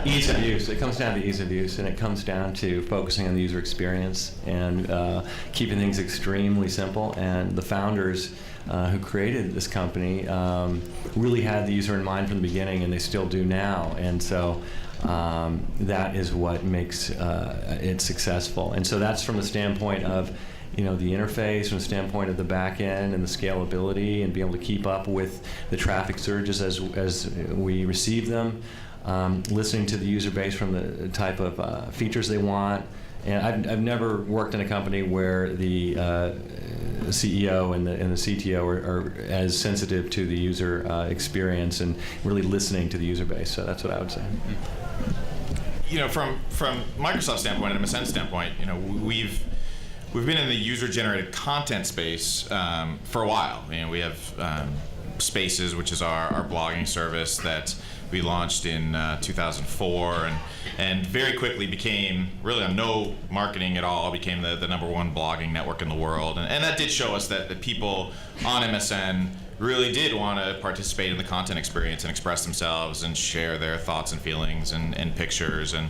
Ease of use. It comes down to ease of use, and it comes down to focusing on the user experience and keeping things extremely simple. And the founders who created this company really had the user in mind from the beginning, and they still do now. And so that is what makes it successful. And so that's from the standpoint of the interface, from the standpoint of the back end and the scalability, and be able to keep up with the traffic surges as we receive them, listening to the user base from the type of features they want. And I've never worked in a company where the CEO and the CTO are as sensitive to the user experience and really listening to the user base. So that's what I would say. From Microsoft's standpoint and MSN standpoint, we've been in the user-generated content space for a while. We have Spaces, which is our blogging service that we launched in 2004, and very quickly became, really on no marketing at all, became the #1 blogging network in the world. And that did show us that the people on MSN really did want to participate in the content experience and express themselves and share their thoughts and feelings and pictures, and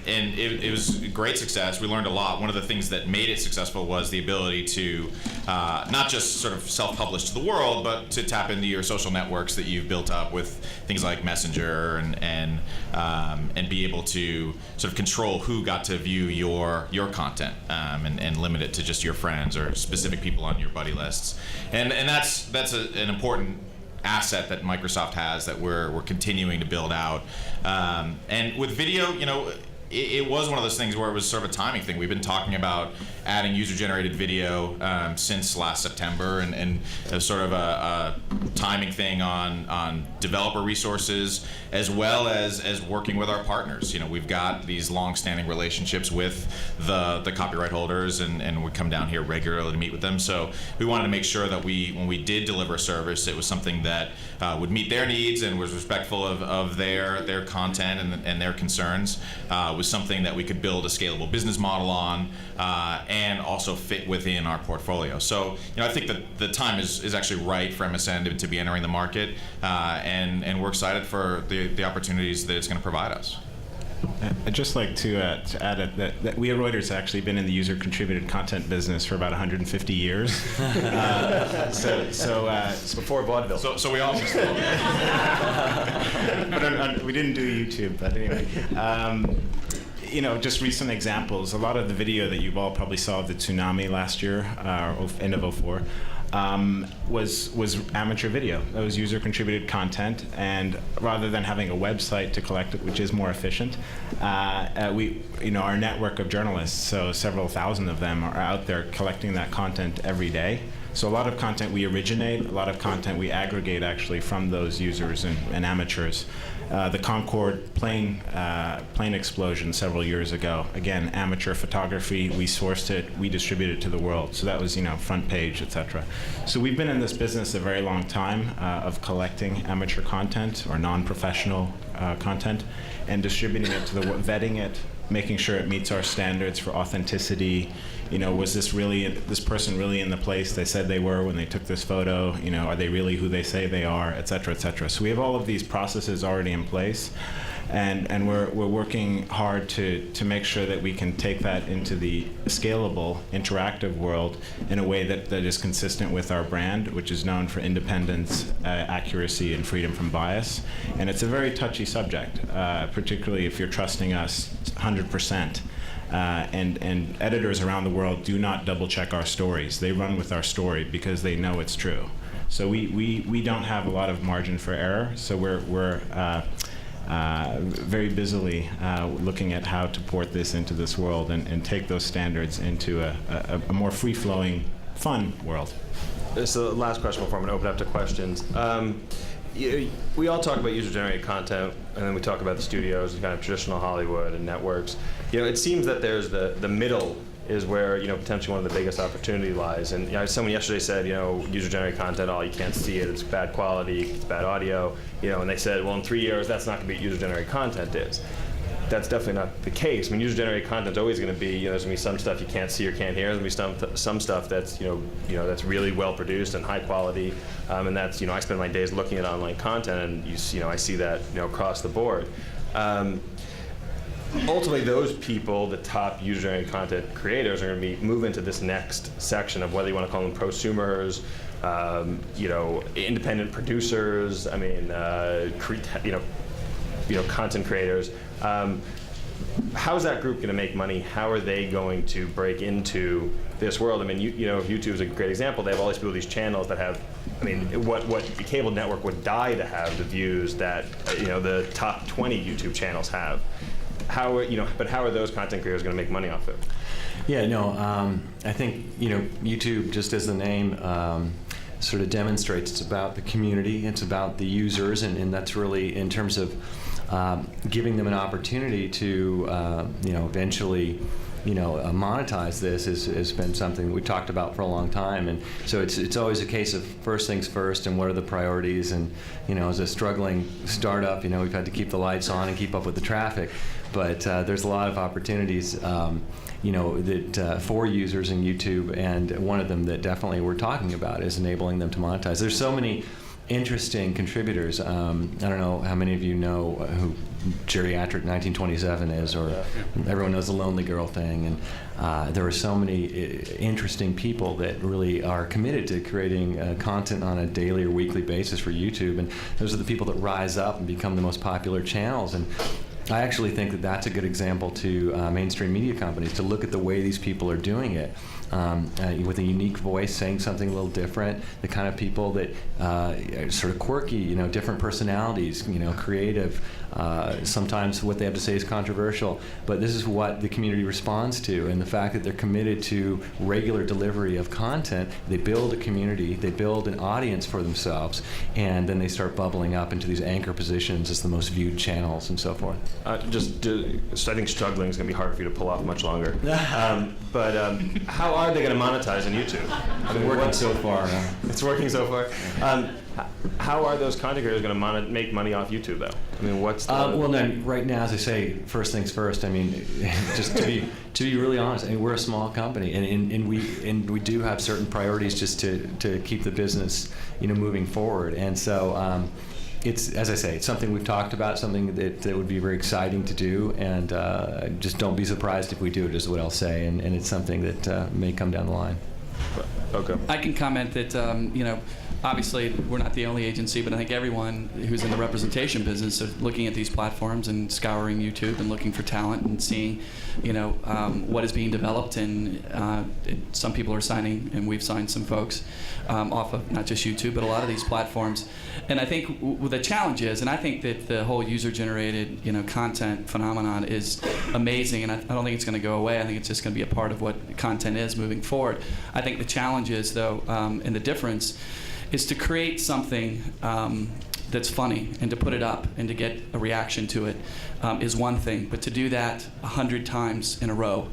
it was a great success. We learned a lot. One of the things that made it successful was the ability to not just sort of self-publish to the world, but to tap into your social networks that you've built up with things like Messenger and be able to sort of control who got to view your content and limit it to just your friends or specific people on your buddy lists. And that's an important asset that Microsoft has that we're continuing to build out. And with video, it was one of those things where it was sort of a timing thing. We've been talking about adding user-generated video since last September, and sort of a timing thing on developer resources, as well as working with our partners. We've got these long-standing relationships with the copyright holders, and we come down here regularly to meet with them. So we wanted to make sure that when we did deliver a service, it was something that would meet their needs and was respectful of their content and their concerns. Was something that we could build a scalable business model on, and also fit within our portfolio. So, I think that the time is actually right for MSN to be entering the market, and we're excited for the opportunities that it's going to provide us. I'd just like to add that we at Reuters have actually been in the user-contributed content business for about 150 years. It's before vaudeville. So we all just But we didn't do YouTube, but anyway. Just recent examples. A lot of the video that you all probably saw of the tsunami last year, end of 2004, was amateur video. That was user-contributed content, and rather than having a website to collect it, which is more efficient, our network of journalists, so several thousand of them, are out there collecting that content every day. So a lot of content we originate, a lot of content we aggregate actually from those users and amateurs. The Concorde plane explosion several years ago. Again, amateur photography. We sourced it. We distributed it to the world. So that was, front page, etc. So we've been in this business a very long time of collecting amateur content or non-professional content and distributing it to the world, vetting it, making sure it meets our standards for authenticity. Was this person really in the place they said they were when they took this photo? Are they really who they say they are, et cetera, et cetera. So we have all of these processes already in place, and we're working hard to make sure that we can take that into the scalable, interactive world in a way that is consistent with our brand, which is known for independence, accuracy, and freedom from bias. And it's a very touchy subject, particularly if you're trusting us 100%. And editors around the world do not double-check our stories. They run with our story because they know it's true. So we don't have a lot of margin for error. So we're very busily looking at how to port this into this world and take those standards into a more free-flowing, fun world. So the last question before I'm going to open up to questions. we all talk about user-generated content, and then we talk about the studios and kind of traditional Hollywood and networks. It seems that there's the middle is where potentially one of the biggest opportunity lies. And someone yesterday said, user-generated content, you can't see it, it's bad quality, it's bad audio. And they said, well, in 3 years, that's not going to be what user-generated content is. That's definitely not the case. I mean, user-generated content is always going to be, there's going to be some stuff you can't see or can't hear. There's going to be some stuff that's, that's really well produced and high quality. And that's, I spend my days looking at online content, and I see that, across the board. Ultimately, those people, the top user-generated content creators, are going to be move into this next section of whether you want to call them prosumers, independent producers. I mean, content creators. How's that group going to make money? How are they going to break into this world? I mean, YouTube is a great example. They have all these people, these channels that have, what the cable network would die to have the views that the top 20 YouTube channels have. But how are those content creators going to make money off it? Yeah, no, I think YouTube, just as the name sort of demonstrates, it's about the community, it's about the users, and that's really in terms of giving them an opportunity to eventually monetize this has been something we talked about for a long time. And so it's always a case of first things first, and what are the priorities. And as a struggling startup, we've had to keep the lights on and keep up with the traffic. But there's a lot of opportunities that for users in YouTube, and one of them that definitely we're talking about is enabling them to monetize. There's so many interesting contributors. I don't know how many of you know who Geriatric 1927 is, or everyone knows the Lonely Girl thing. And there are so many interesting people that really are committed to creating content on a daily or weekly basis for YouTube. And those are the people that rise up and become the most popular channels. And I actually think that that's a good example to mainstream media companies to look at the way these people are doing it. With a unique voice, saying something a little different, the kind of people that are sort of quirky, different personalities, creative. Sometimes what they have to say is controversial, but this is what the community responds to, and the fact that they're committed to regular delivery of content, they build a community, they build an audience for themselves, and then they start bubbling up into these anchor positions as the most viewed channels and so forth. I think struggling is going to be hard for you to pull off much longer. But how are they going to monetize on YouTube? I've been working so far. It's working so far. How are those content creators going to make money off YouTube, though? I mean, what's the... Well, then, right now, as I say, first things first. I mean, just to be really honest, we're a small company, and we do have certain priorities just to keep the business, moving forward. And so, it's, as I say, it's something we've talked about, something that would be very exciting to do, and just don't be surprised if we do it, is what I'll say. And it's something that may come down the line. Okay. I can comment that, obviously we're not the only agency, but I think everyone who's in the representation business is looking at these platforms and scouring YouTube and looking for talent and seeing, what is being developed. And some people are signing, and we've signed some folks off of not just YouTube, but a lot of these platforms. And I think the challenge is, and I think that the whole user-generated, content phenomenon is amazing, and I don't think it's going to go away. I think it's just going to be a part of what content is moving forward. I think the challenge is, though, and the difference is to create something that's funny and to put it up and to get a reaction to it is one thing, but to do that 100 times in a row,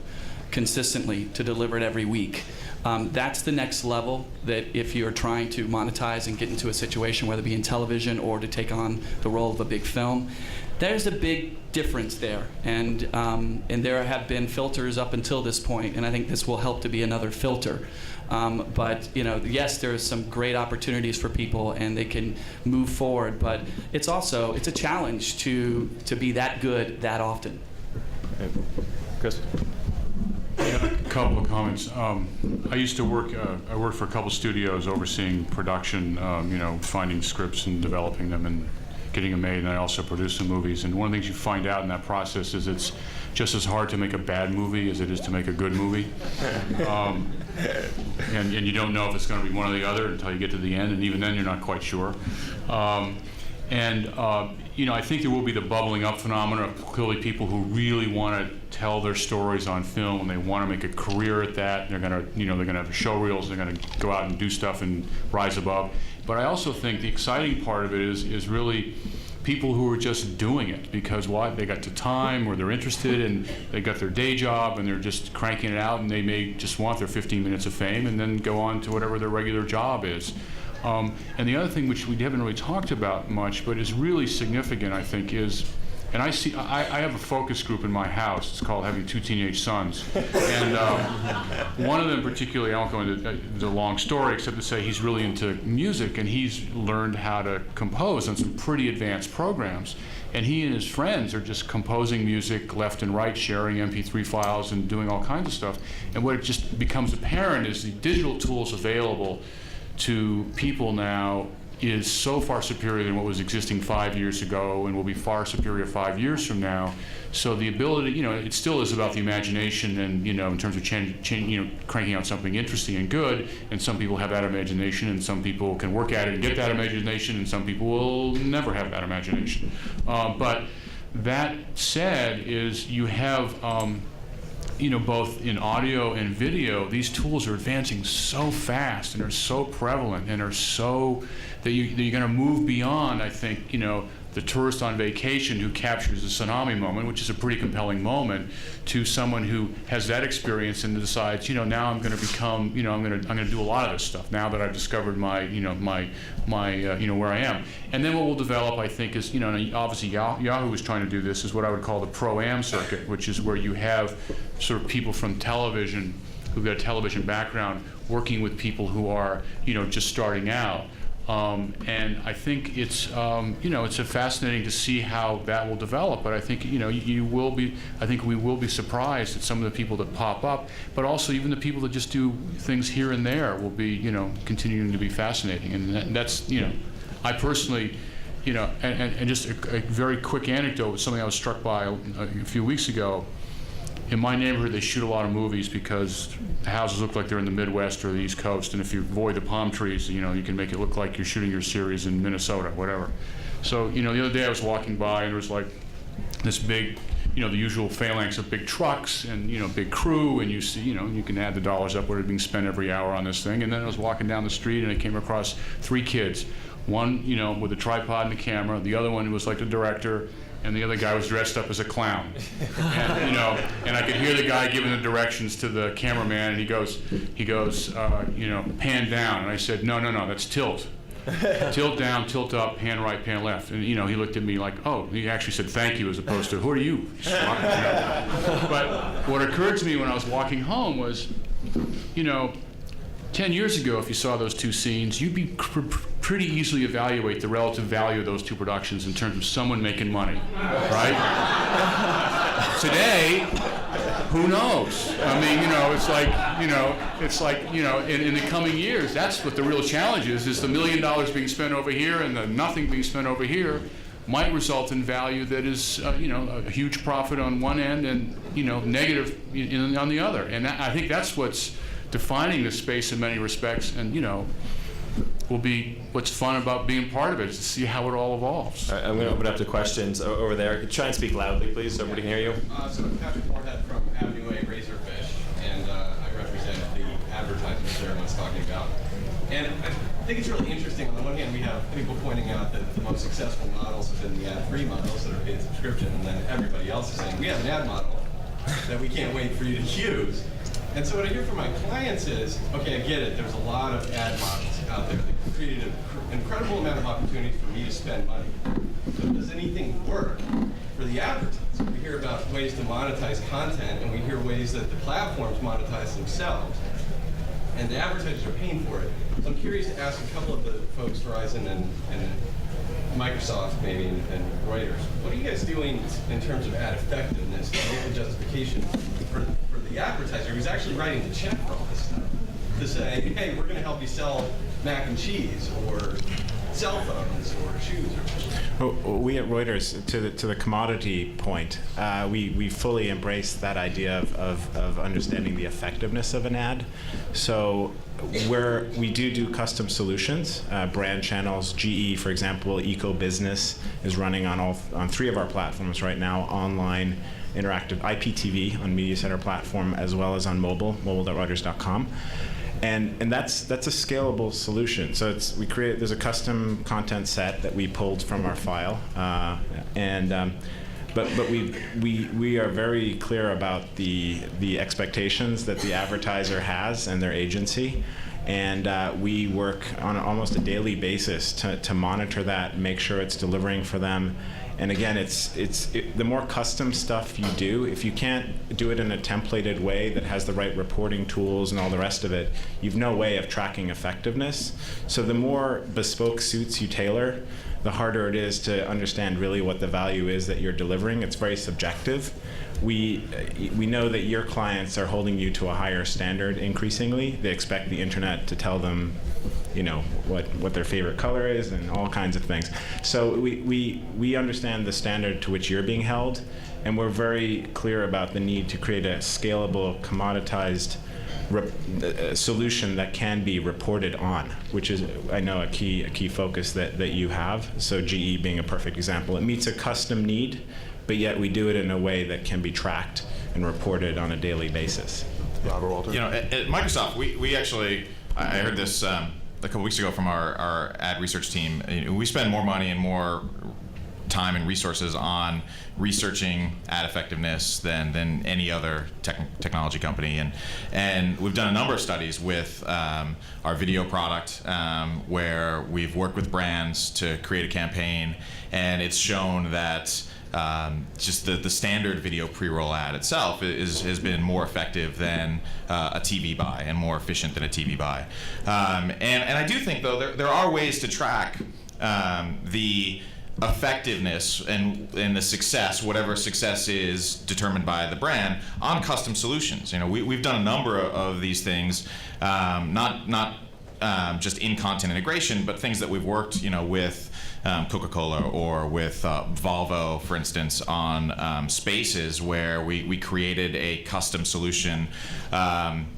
consistently, to deliver it every week, that's the next level. That if you're trying to monetize and get into a situation, whether it be in television or to take on the role of a big film, there's a big difference there, and there have been filters up until this point, and I think this will help to be another filter. But yes, there's some great opportunities for people, and they can move forward. But it's a challenge to be that good that often. Chris. A couple of comments. I used to work. I worked for a couple studios overseeing production. Finding scripts and developing them and getting them made. And I also produced some movies. And one of the things you find out in that process is it's just as hard to make a bad movie as it is to make a good movie. And you don't know if it's going to be one or the other until you get to the end, and even then you're not quite sure. I think there will be the bubbling up phenomenon of clearly people who really want to tell their stories on film and they want to make a career at that. And they're going to, they're going to have the show reels. They're going to go out and do stuff and rise above. But I also think the exciting part of it is really people who are just doing it because what? They got the time or they're interested and they got their day job and they're just cranking it out and they may just want their 15 minutes of fame and then go on to whatever their regular job is. And the other thing which we haven't really talked about much but is really significant, I think, is, and I have a focus group in my house. It's called Having Two Teenage Sons. And one of them particularly, I won't go into the long story except to say he's really into music and he's learned how to compose on some pretty advanced programs. And he and his friends are just composing music left and right, sharing MP3 files and doing all kinds of stuff. And what it just becomes apparent is the digital tools available to people now is so far superior than what was existing 5 years ago and will be far superior 5 years from now. So the ability, it still is about the imagination and, in terms of cranking out something interesting and good, and some people have that imagination and some people can work at it and get that imagination and some people will never have that imagination. But that said is you have, both in audio and video, these tools are advancing so fast and are so prevalent and are so that you're going to move beyond, I think, the tourist on vacation who captures the tsunami moment, which is a pretty compelling moment, to someone who has that experience and decides, now I'm going to become, I'm going to do a lot of this stuff now that I've discovered my, where I am. And then what we'll develop, I think, is, and obviously Yahoo is trying to do this, is what I would call the pro-am circuit, which is where you have sort of people from television who've got a television background working with people who are, just starting out. And I think it's fascinating to see how that will develop. But I think we will be surprised at some of the people that pop up. But also even the people that just do things here and there will be continuing to be fascinating. And that's I personally and just a very quick anecdote, something I was struck by a few weeks ago. In my neighborhood, they shoot a lot of movies because the houses look like they're in the Midwest or the East Coast, and if you avoid the palm trees, you can make it look like you're shooting your series in Minnesota, whatever. So, the other day I was walking by, and there was like this big, the usual phalanx of big trucks and, big crew, and you see, you can add the dollars up what are being spent every hour on this thing. And then I was walking down the street, and I came across 3 kids. One, with a tripod and a camera. The other one who was like the director. And the other guy was dressed up as a clown. And, and I could hear the guy giving the directions to the cameraman, and he goes, pan down. And I said, no, that's tilt. Tilt down, tilt up, pan right, pan left. And, he looked at me like, oh, he actually said thank you as opposed to, who are you? But what occurred to me when I was walking home was, 10 years ago, if you saw those 2 scenes, you'd be pretty easily evaluate the relative value of those 2 productions in terms of someone making money, right? Today, who knows? I mean, it's like, in the coming years, that's what the real challenge is the $1 million being spent over here and the nothing being spent over here might result in value that is, a huge profit on one end and, negative on the other. And I think that's what's defining the space in many respects, and will be what's fun about being part of it, is to see how it all evolves. All right, I'm going to open up to questions over there. Try and speak loudly, please, so everybody can hear you. So I'm Patrick Moorhead from Avenue A Razorfish, and I represent the advertisers that everyone's talking about. And I think it's really interesting. On the one hand, we have people pointing out that the most successful models have been the ad-free models that are paid subscription, and then everybody else is saying, we have an ad model that we can't wait for you to use. And so what I hear from my clients is, okay, I get it, there's a lot of ad models out there that created an incredible amount of opportunity for me to spend money. But does anything work for the advertiser? We hear about ways to monetize content, and we hear ways that the platforms monetize themselves, and the advertisers are paying for it. So I'm curious to ask a couple of the folks, Verizon and Microsoft maybe, and Reuters, what are you guys doing in terms of ad effectiveness and justification for the advertiser who's actually writing the check for all this stuff to say, hey, we're going to help you sell mac and cheese, or cell phones or shoes or We at Reuters, to the commodity point, we fully embrace that idea of understanding the effectiveness of an ad. So we do custom solutions, brand channels. GE, for example, Eco Business is running on 3 of our platforms right now: online, interactive, IPTV on Media Center platform, as well as on mobile.reuters.com. And that's a scalable solution. So there's a custom content set that we pulled from our file, but we are very clear about the expectations that the advertiser has and their agency, and we work on almost a daily basis to monitor that, make sure it's delivering for them. And again, the more custom stuff you do, if you can't do it in a templated way that has the right reporting tools and all the rest of it, you've no way of tracking effectiveness. So the more bespoke suits you tailor, the harder it is to understand really what the value is that you're delivering. It's very subjective. We know that your clients are holding you to a higher standard increasingly. They expect the internet to tell them, what their favorite color is and all kinds of things. So we understand the standard to which you're being held, and we're very clear about the need to create a scalable, commoditized solution that can be reported on, which is, I know, a key focus that you have. So GE being a perfect example. It meets a custom need, but yet we do it in a way that can be tracked and reported on a daily basis. Robert Walter. At Microsoft, we actually, I heard this a couple weeks ago from our ad research team. We spend more money and more time and resources on researching ad effectiveness than any other technology company, and we've done a number of studies with our video product where we've worked with brands to create a campaign, and it's shown that just the standard video pre-roll ad itself has been more effective than a TV buy and more efficient than a TV buy. And I do think, though, there are ways to track the effectiveness and the success, whatever success is determined by the brand, on custom solutions. We've done a number of these things, not just in content integration, but things that we've worked, with Coca-Cola or with Volvo, for instance, on spaces where we created a custom solution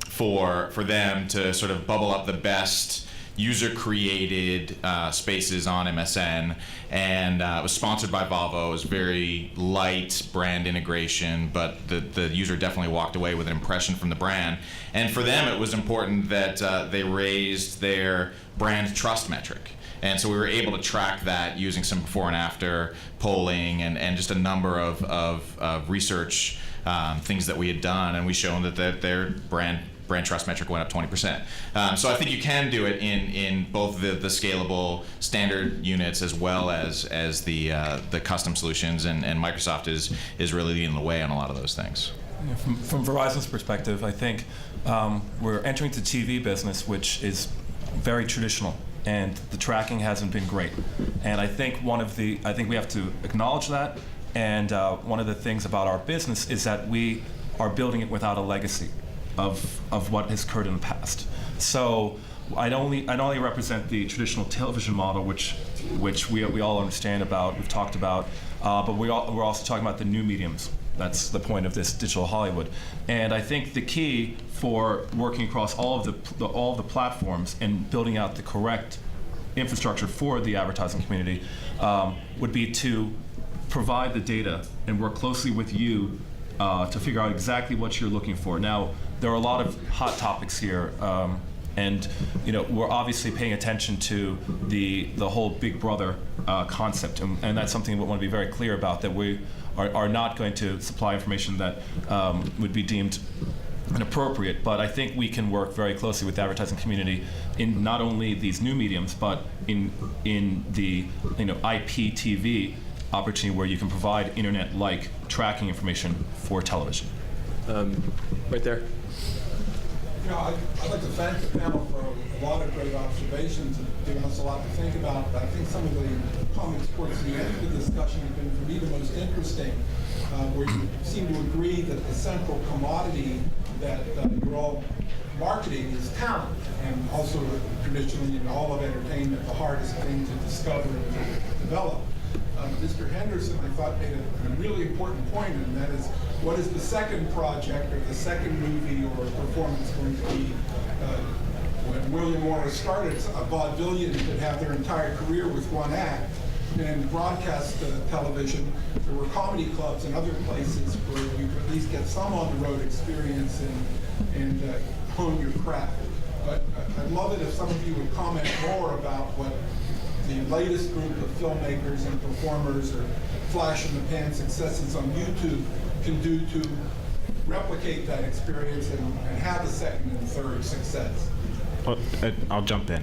for them to sort of bubble up the best user-created spaces on MSN, and it was sponsored by Volvo. It was very light brand integration, but the user definitely walked away with an impression from the brand. And for them, it was important that they raised their brand trust metric. And so we were able to track that using some before and after polling and just a number of research things that we had done, and we shown that their brand trust metric went up 20%. So I think you can do it in both the scalable standard units as well as the custom solutions, and Microsoft is really leading the way on a lot of those things. Yeah, from Verizon's perspective, I think we're entering the TV business, which is very traditional, and the tracking hasn't been great. And I think we have to acknowledge that. And one of the things about our business is that we are building it without a legacy of what has occurred in the past. So I not only represent the traditional television model, which we all understand about, we've talked about, but we're also talking about the new mediums. That's the point of this digital Hollywood. And I think the key for working across all of the platforms and building out the correct infrastructure for the advertising community would be to provide the data and work closely with you to figure out exactly what you're looking for. Now, there are a lot of hot topics here, and we're obviously paying attention to the whole Big Brother concept, and that's something we want to be very clear about, that we are not going to supply information that would be deemed inappropriate. But I think we can work very closely with the advertising community in not only these new mediums, but in the IPTV opportunity where you can provide internet-like tracking information for television. Right there. I'd like to thank the panel for a lot of great observations and giving us a lot to think about. But I think some of the comments towards the end of the discussion have been, for me, the most interesting, where you seem to agree that the central commodity that you're all marketing is talent, and also traditionally in all of entertainment, the hardest thing to discover and to develop. Mr. Henderson, I thought, made a really important point, and that is, what is the second project or the second movie or performance going to be? When William Morris started, a vaudevillian could have their entire career with one act. In broadcast television, there were comedy clubs and other places where you could at least get some on-the-road experience and hone your craft. But I'd love it if some of you would comment more about what the latest group of filmmakers and performers or flash-in-the-pan successes on YouTube can do to replicate that experience and have a second and third success. Well, I'll jump in.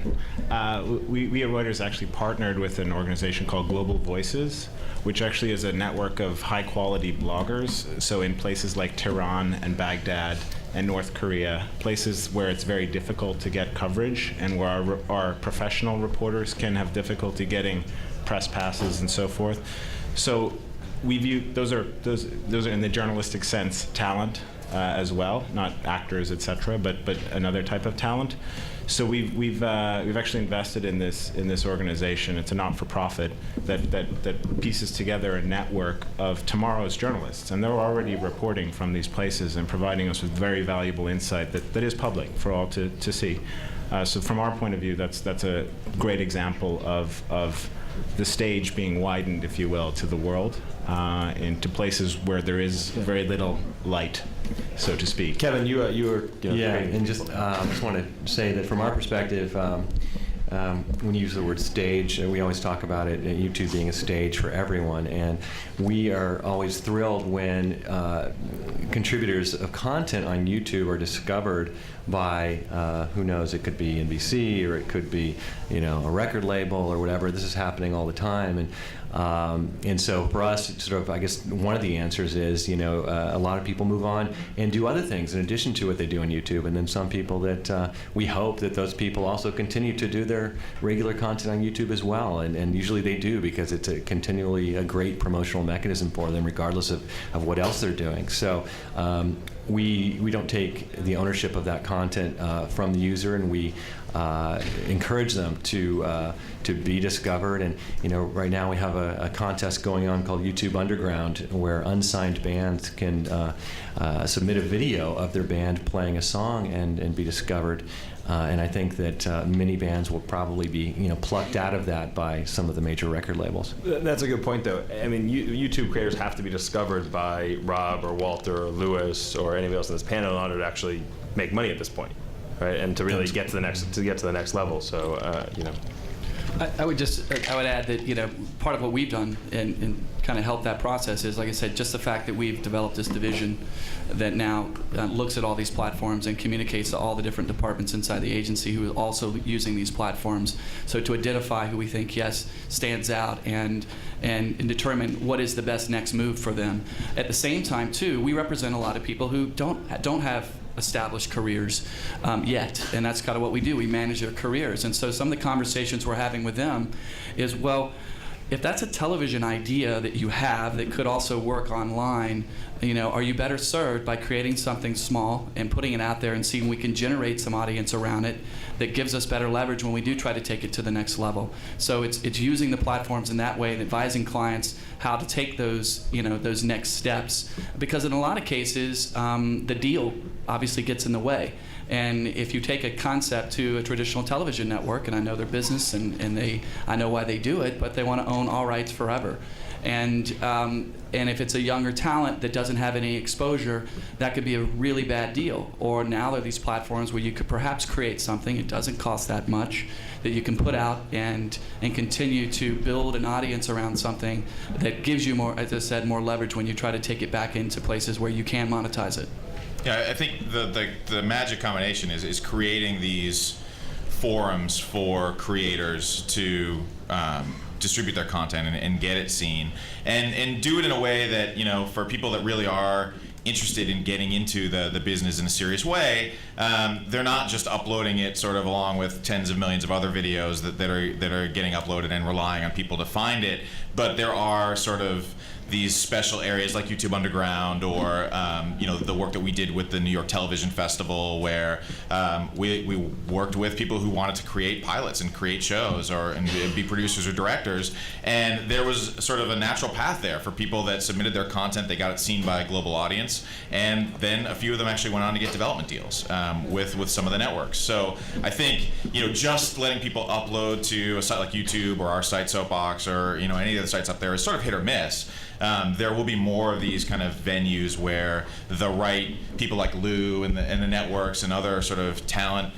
We at Reuters actually partnered with an organization called Global Voices, which actually is a network of high-quality bloggers. So in places like Tehran and Baghdad and North Korea, places where it's very difficult to get coverage and where our professional reporters can have difficulty getting press passes and so forth. So we view those are in the journalistic sense talent as well, not actors, etc., but another type of talent. So we've actually invested in this organization. It's a not-for-profit that pieces together a network of tomorrow's journalists, and they're already reporting from these places and providing us with very valuable insight that is public for all to see. So from our point of view, that's a great example of the stage being widened, if you will, to the world, into places where there is very little light, so to speak. Kevin, you were Yeah, and just want to say that from our perspective, when you use the word stage, we always talk about it, YouTube being a stage for everyone, and we are always thrilled when contributors of content on YouTube are discovered by, who knows, it could be NBC or it could be, a record label or whatever. This is happening all the time, and so for us, sort of, I guess one of the answers is, a lot of people move on and do other things in addition to what they do on YouTube, and then some people that we hope that those people also continue to do their regular content on YouTube as well, and usually they do, because it's continually a great promotional mechanism for them, regardless of what else they're doing. So we don't take the ownership of that content from the user, and we encourage them to be discovered. And right now we have a contest going on called YouTube Underground, where unsigned bands can submit a video of their band playing a song and be discovered. And I think that many bands will probably be plucked out of that by some of the major record labels. That's a good point, though. I mean, YouTube creators have to be discovered by Rob or Walter or Lewis or anybody else in this panel in order to actually make money at this point, right? And to really get to the next level. So I would add that part of what we've done and kind of help that process is, like I said, just the fact that we've developed this division that now looks at all these platforms and communicates to all the different departments inside the agency who are also using these platforms. So to identify who we think stands out and determine what is the best next move for them. At the same time, too, we represent a lot of people who don't have established careers yet, and that's kind of what we do. We manage their careers, and so some of the conversations we're having with them is, well, if that's a television idea that you have that could also work online, are you better served by creating something small and putting it out there and seeing we can generate some audience around it that gives us better leverage when we do try to take it to the next level. So it's using the platforms in that way and advising clients how to take those those next steps, because in a lot of cases the deal obviously gets in the way. And if you take a concept to a traditional television network, and I know their business and I know why they do it, but they want to own all rights forever. And if it's a younger talent that doesn't have any exposure, that could be a really bad deal. Or now there are these platforms where you could perhaps create something, it doesn't cost that much, that you can put out and continue to build an audience around something that gives you more, as I said, more leverage when you try to take it back into places where you can monetize it. Yeah, I think the magic combination is creating these forums for creators to distribute their content and get it seen, and do it in a way that, for people that really are interested in getting into the business in a serious way, they're not just uploading it sort of along with tens of millions of other videos that are getting uploaded and relying on people to find it, but there are sort of these special areas like YouTube Underground, or the work that we did with the New York Television Festival, where we worked with people who wanted to create pilots and create shows and be producers or directors, and there was sort of a natural path there for people that submitted their content. They got it seen by a global audience, and then a few of them actually went on to get development deals with some of the networks. So I think just letting people upload to a site like YouTube or our site Soapbox or any of the other sites up there is sort of hit or miss. There will be more of these kind of venues where the right people like Lou and the networks and other sort of talent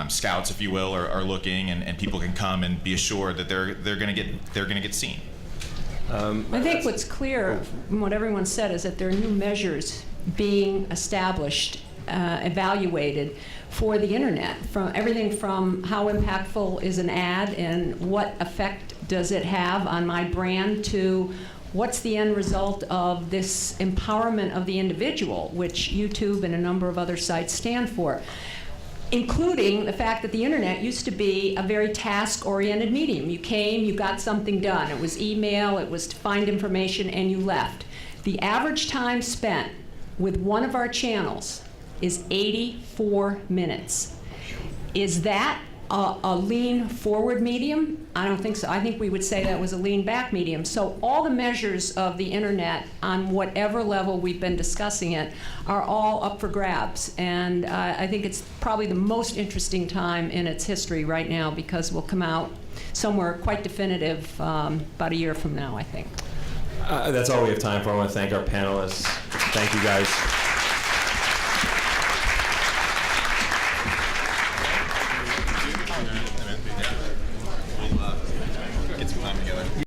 scouts, if you will, are looking, and people can come and be assured that they're going to get seen. I think what's clear from what everyone said is that there are new measures being established, evaluated for the internet, from everything from how impactful is an ad and what effect does it have on my brand, to what's the end result of this empowerment of the individual, which YouTube and a number of other sites stand for, including the fact that the internet used to be a very task-oriented medium. You came, you got something done. It was email, it was to find information, and you left. The average time spent with one of our channels is 84 minutes. Is that a lean forward medium? I don't think so. I think we would say that was a lean back medium. So all the measures of the internet on whatever level we've been discussing it are all up for grabs. And I think it's probably the most interesting time in its history right now, because we'll come out somewhere quite definitive about a year from now, I think. That's all we have time for. I want to thank our panelists. Thank you guys.